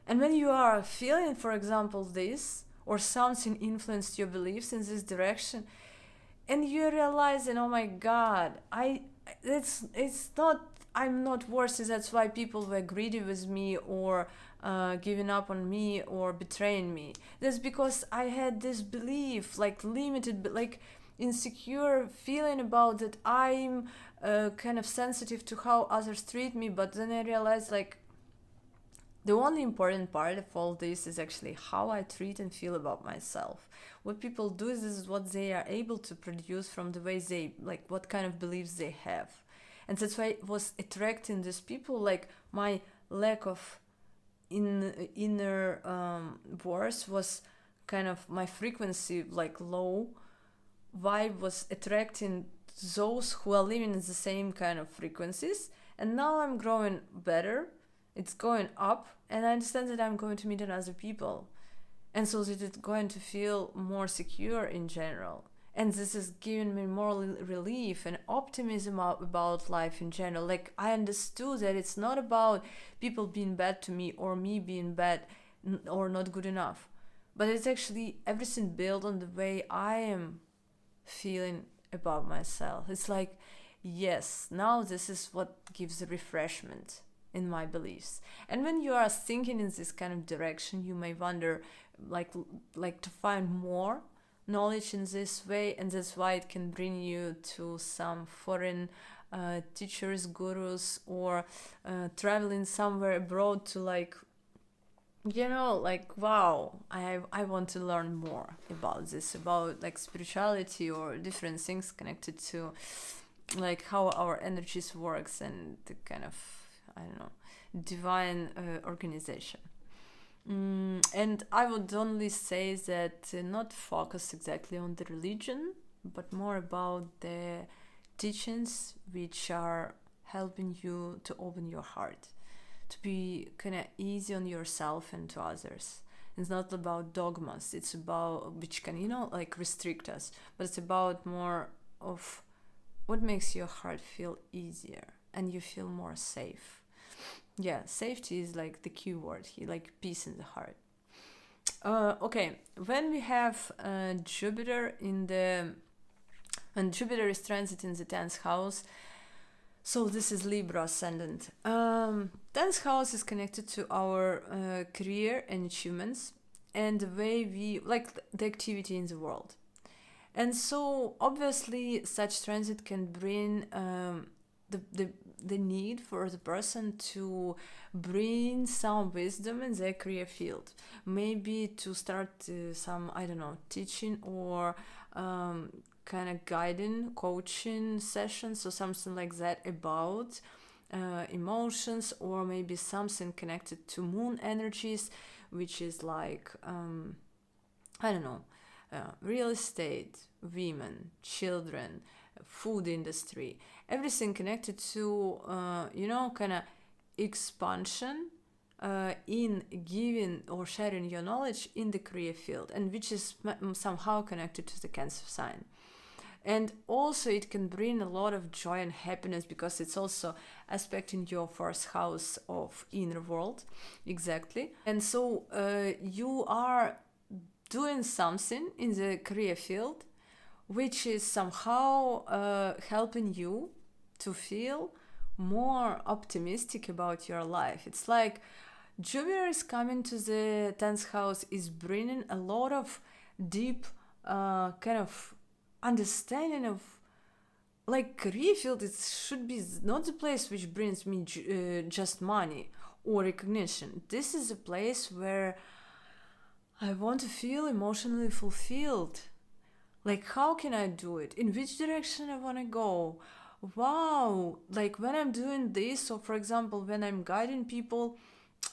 And when you are feeling, for example, this, or something influenced your beliefs in this direction, and you're realizing, oh my god, I'm not worthy, that's why people were greedy with me or giving up on me or betraying me. That's because I had this belief, limited, insecure feeling about that I'm kind of sensitive to how others treat me. But then I realized the only important part of all this is actually how I treat and feel about myself. What people do is this is what they are able to produce from the way they, what kind of beliefs they have. And that's why I was attracting these people, my lack of inner worth was kind of my frequency, like low vibe was attracting those who are living in the same kind of frequencies. And now I'm growing better, it's going up, and I understand that I'm going to meet other people, and so that it's going to feel more secure in general. And this is giving me more relief and optimism about life in general. Like, I understood that it's not about people being bad to me or me being bad or not good enough, but it's actually everything built on the way I am feeling about myself. It's like, yes, now this is what gives the refreshment in my beliefs. And when you are thinking in this kind of direction, you may wonder, like to find more knowledge in this way, and that's why it can bring you to some foreign teachers, gurus, or traveling somewhere abroad to, like, you know, like, wow, I want to learn more about this, about like spirituality or different things connected to like how our energies works and the kind of, I don't know, divine organization. And I would only say that not focus exactly on the religion, but more about the teachings which are helping you to open your heart, to be kind of easy on yourself and to others. It's not about dogmas, it's about, which can, you know, like restrict us, but it's about more of what makes your heart feel easier and you feel more safe. Yeah, safety is like the key word here, like peace in the heart. Okay, when we have Jupiter when Jupiter is transit in the 10th house, so this is Libra ascendant. 10th house is connected to our career and achievements and the way we, like the activity in the world. And so obviously such transit can bring the need for the person to bring some wisdom in their career field. Maybe to start some, I don't know, teaching or kind of guiding, coaching sessions or something like that about emotions, or maybe something connected to moon energies, which is like, I don't know, real estate, women, children, food industry, everything connected to, you know, kind of expansion in giving or sharing your knowledge in the career field, and which is somehow connected to the Cancer sign. And also it can bring a lot of joy and happiness because it's also aspecting your first house of inner world. Exactly. And so you are doing something in the career field which is somehow helping you to feel more optimistic about your life. It's like Jupiter is coming to the 10th house, is bringing a lot of deep kind of understanding of, like, career field. It should be not the place which brings me just money or recognition. This is a place where I want to feel emotionally fulfilled. Like, how can I do it? In which direction I want to go? Wow, like when I'm doing this, or for example, when I'm guiding people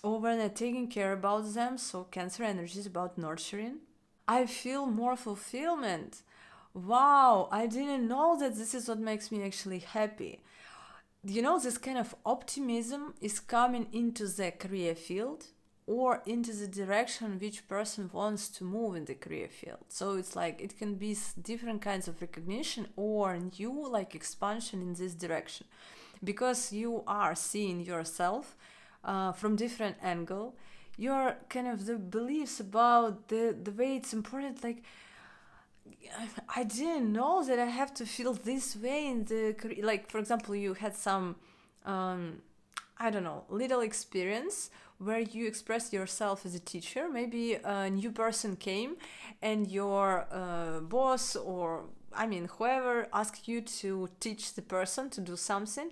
or when I'm taking care about them, so Cancer energy is about nurturing, I feel more fulfillment. Wow, I didn't know that this is what makes me actually happy. You know, this kind of optimism is coming into the career field or into the direction which person wants to move in the career field. So it's like it can be different kinds of recognition or new like expansion in this direction, because you are seeing yourself from different angle. Your kind of the beliefs about the way it's important, like, I didn't know that I have to feel this way in the career. Like, for example, you had some I don't know, little experience where you expressed yourself as a teacher. Maybe a new person came and your boss, or I mean whoever, asked you to teach the person to do something,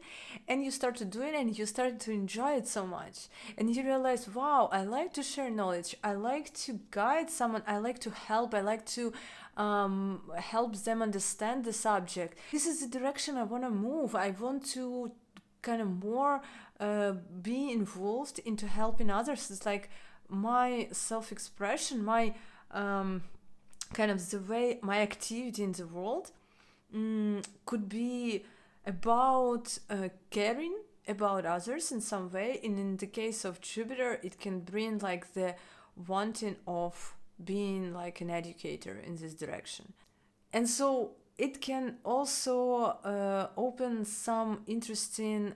and you started doing it and you started to enjoy it so much, and you realize, wow, I like to share knowledge, I like to guide someone, I like to help, I like to help them understand the subject. This is the direction I want to move. I want to kind of more be involved into helping others. It's like my self-expression, my kind of the way my activity in the world could be about caring about others in some way. And in the case of Jupiter, it can bring like the wanting of being like an educator in this direction. And so it can also open some interesting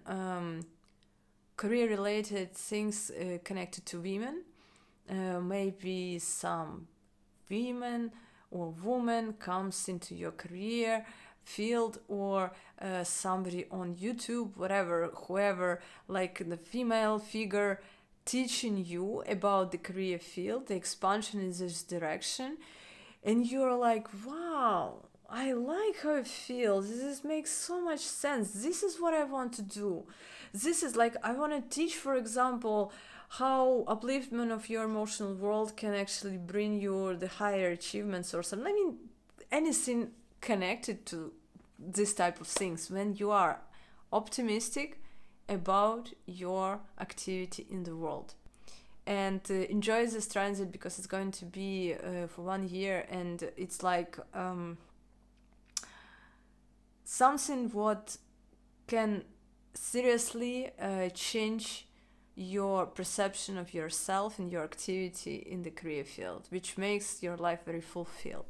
career-related things connected to women. Maybe some women or woman comes into your career field, or somebody on YouTube, whatever, whoever, like the female figure teaching you about the career field, the expansion in this direction, and you're like, wow, I like how it feels. This makes so much sense. This is what I want to do. This is like, I want to teach, for example, how upliftment of your emotional world can actually bring you the higher achievements or something. I mean, anything connected to this type of things when you are optimistic about your activity in the world. And enjoy this transit, because it's going to be for 1 year, and it's like something what can seriously change your perception of yourself and your activity in the career field, which makes your life very fulfilled.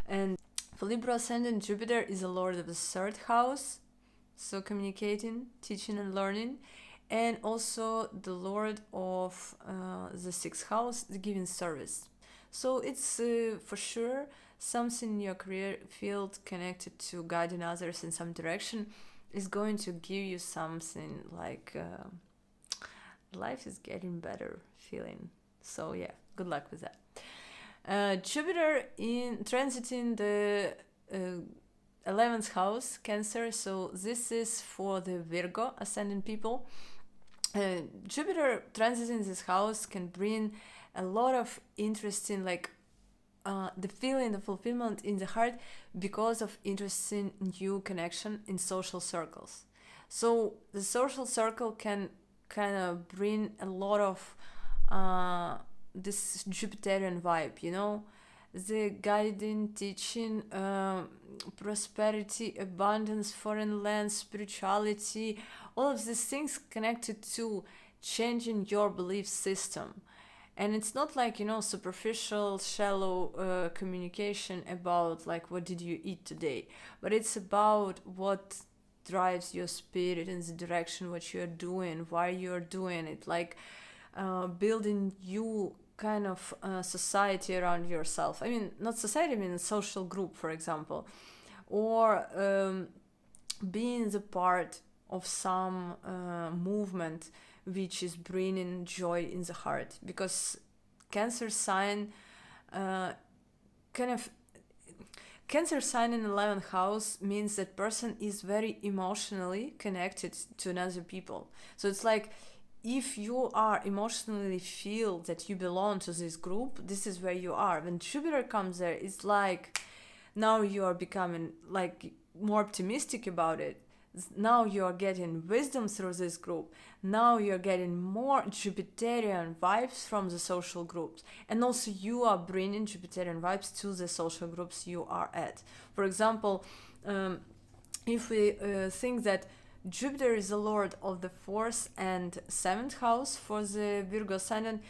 And for Libra ascendant, Jupiter is a lord of the third house, so communicating, teaching and learning, and also the lord of the sixth house, the giving service. So it's for sure something in your career field connected to guiding others in some direction is going to give you something like life is getting better feeling. So yeah, good luck with that. Jupiter in transiting the 11th house, Cancer. So this is for the Virgo ascendant people. Jupiter transiting this house can bring a lot of interesting, like the feeling, the fulfillment in the heart because of interesting new connection in social circles. So the social circle can kind of bring a lot of this Jupiterian vibe, you know, the guiding, teaching, prosperity, abundance, foreign land, spirituality, all of these things connected to changing your belief system. And it's not like, you know, superficial, shallow communication about like what did you eat today, but it's about what drives your spirit in the direction what you're doing, why you're doing it, like building you kind of society around yourself. I mean, not society, I mean a social group, for example, or being the part of some movement which is bringing joy in the heart. Because Cancer sign Cancer sign in 11th house means that person is very emotionally connected to another people. So it's like, if you are emotionally feel that you belong to this group, this is where you are. When Jupiter comes there, it's like now you are becoming like more optimistic about it. Now you are getting wisdom through this group. Now you're getting more Jupiterian vibes from the social groups. And also you are bringing Jupiterian vibes to the social groups you are at. For example, if we think that Jupiter is the lord of the 4th and 7th house for the Virgo ascendant,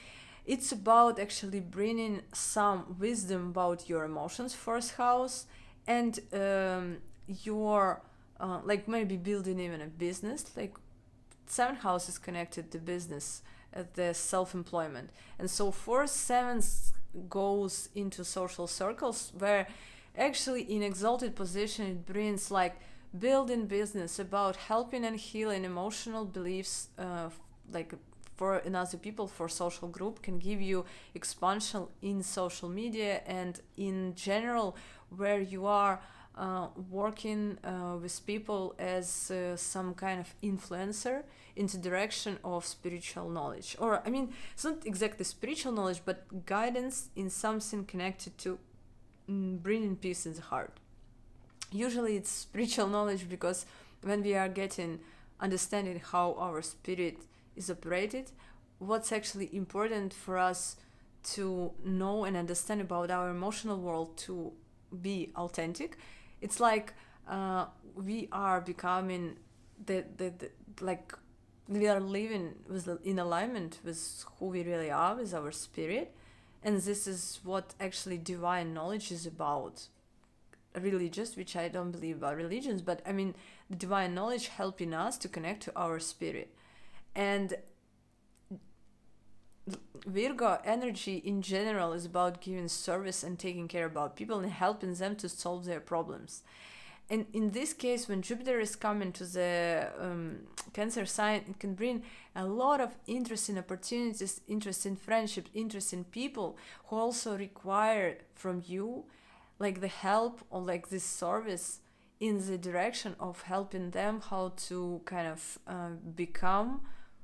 it's about actually bringing some wisdom about your emotions, 1st house, and your like maybe building even a business. Like 7th house is connected to business, the self-employment, and so 4th, 7th goes into social circles where actually in exalted position it brings like building business, about helping and healing emotional beliefs, like for another people, for social group, can give you expansion in social media and in general where you are working with people as some kind of influencer in the direction of spiritual knowledge. Or I mean, it's not exactly spiritual knowledge, but guidance in something connected to bringing peace in the heart. Usually it's spiritual knowledge, because when we are getting understanding how our spirit is operated, what's actually important for us to know and understand about our emotional world to be authentic. It's like we are becoming the like we are living in alignment with who we really are, with our spirit, and this is what actually divine knowledge is about. Religious, which I don't believe about religions, but I mean the divine knowledge helping us to connect to our spirit. And Virgo energy in general is about giving service and taking care about people and helping them to solve their problems. And in this case, when Jupiter is coming to the Cancer sign, it can bring a lot of interesting opportunities, interesting friendships, interesting people who also require from you like the help or like this service in the direction of helping them how to kind of become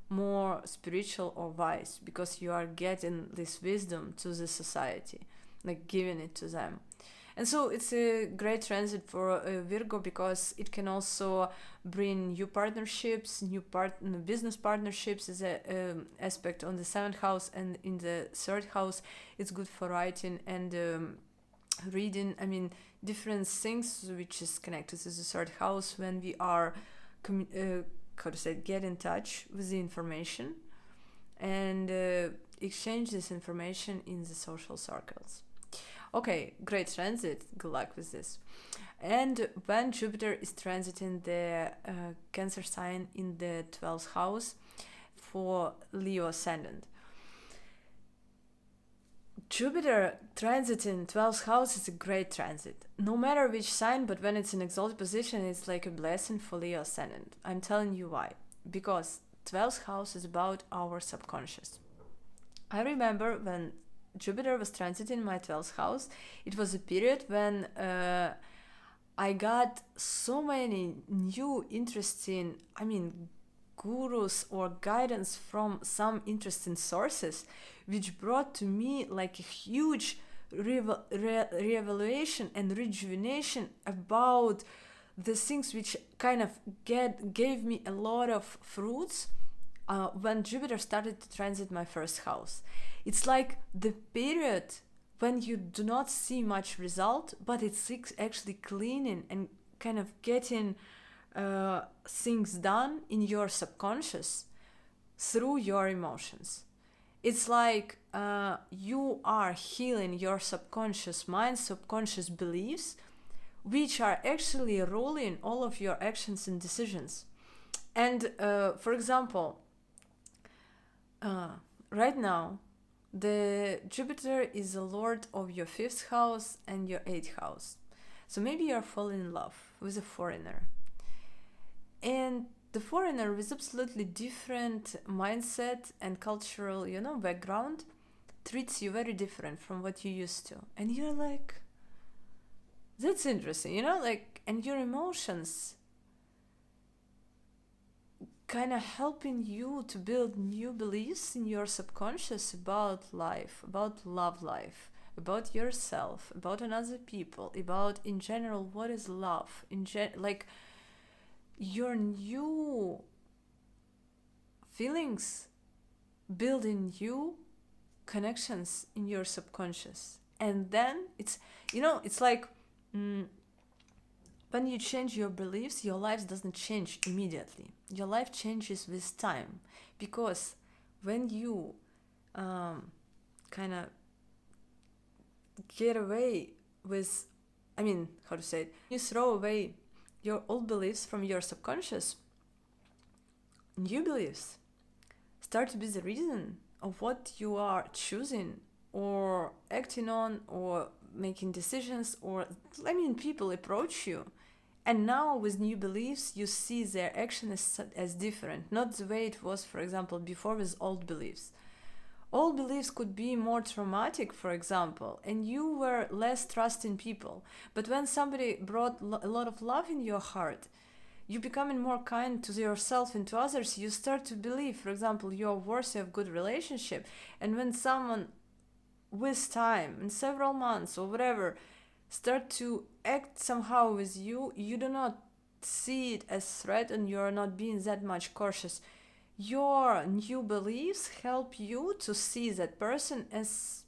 more spiritual or wise, because you are getting this wisdom to the society, like giving it to them. And so it's a great transit for Virgo, because it can also bring new partnerships, business partnerships is a aspect on the 7th house, and in the 3rd house it's good for writing and reading. I mean, different things which is connected to the 3rd house when we are get in touch with the information and exchange this information in the social circles. Okay, great transit. Good luck with this. And when Jupiter is transiting the Cancer sign in the 12th house for Leo ascendant. Jupiter transiting 12th house is a great transit. No matter which sign, but when it's in exalted position, it's like a blessing for Leo ascendant. I'm telling you why. Because 12th house is about our subconscious. I remember when Jupiter was transiting my 12th house, it was a period when I got so many new interesting, gurus or guidance from some interesting sources, which brought to me like a huge reevaluation and rejuvenation about the things which kind of gave me a lot of fruits when Jupiter started to transit my 1st house. It's like the period when you do not see much result, but it's actually cleaning and kind of getting things done in your subconscious through your emotions. It's like you are healing your subconscious mind, subconscious beliefs, which are actually ruling all of your actions and decisions. And for example, right now, the Jupiter is the lord of your 5th house and your 8th house. So maybe you're falling in love with a foreigner. And the foreigner with absolutely different mindset and cultural, background treats you very different from what you used to. And you're like, that's interesting, and your emotions kind of helping you to build new beliefs in your subconscious about life, about love life, about yourself, about another people, about in general what is love, your new feelings building new connections in your subconscious. And then it's like when you change your beliefs, your life doesn't change immediately. Your life changes with time, because when you kind of get away with, you throw away your old beliefs from your subconscious, new beliefs start to be the reason of what you are choosing or acting on or making decisions, or people approach you. And now with new beliefs, you see their action as different, not the way it was, for example, before with old beliefs. Old beliefs could be more traumatic, for example, and you were less trusting people. But when somebody brought a lot of love in your heart, you becoming more kind to yourself and to others, you start to believe, for example, you're worthy of good relationship. And when someone with time, in several months or whatever, start to act somehow with you, you do not see it as threat and you're not being that much cautious. Your new beliefs help you to see that person as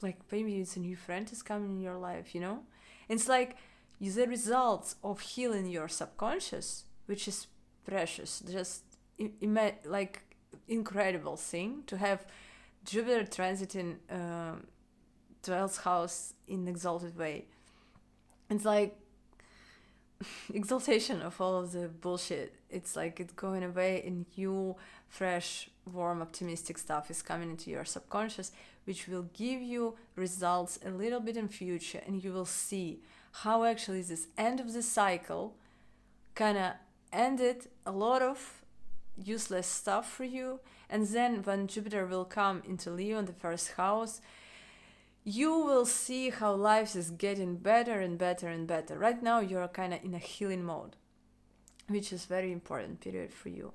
like maybe it's a new friend is coming in your life, you know? It's like the results of healing your subconscious, which is precious, just like incredible thing to have Jupiter transiting 12th house in exalted way. It's like exaltation of all of the bullshit. It's like it's going away and new, fresh, warm, optimistic stuff is coming into your subconscious, which will give you results a little bit in future, and you will see how actually this end of the cycle kind of ended a lot of useless stuff for you. And then when Jupiter will come into Leo in the first house, you will see how life is getting better and better and better. Right now you're kind of in a healing mode, which is very important period for you.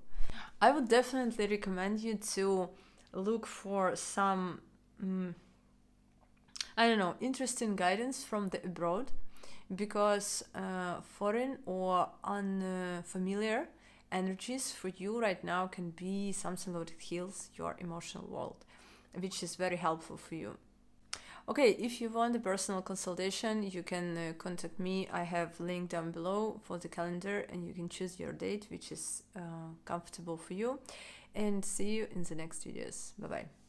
I would definitely recommend you to look for some interesting guidance from the abroad, because foreign or unfamiliar energies for you right now can be something that heals your emotional world, which is very helpful for you. Okay, if you want a personal consultation, you can contact me. I have link down below for the calendar, and you can choose your date, which is comfortable for you. And see you in the next videos. Bye bye.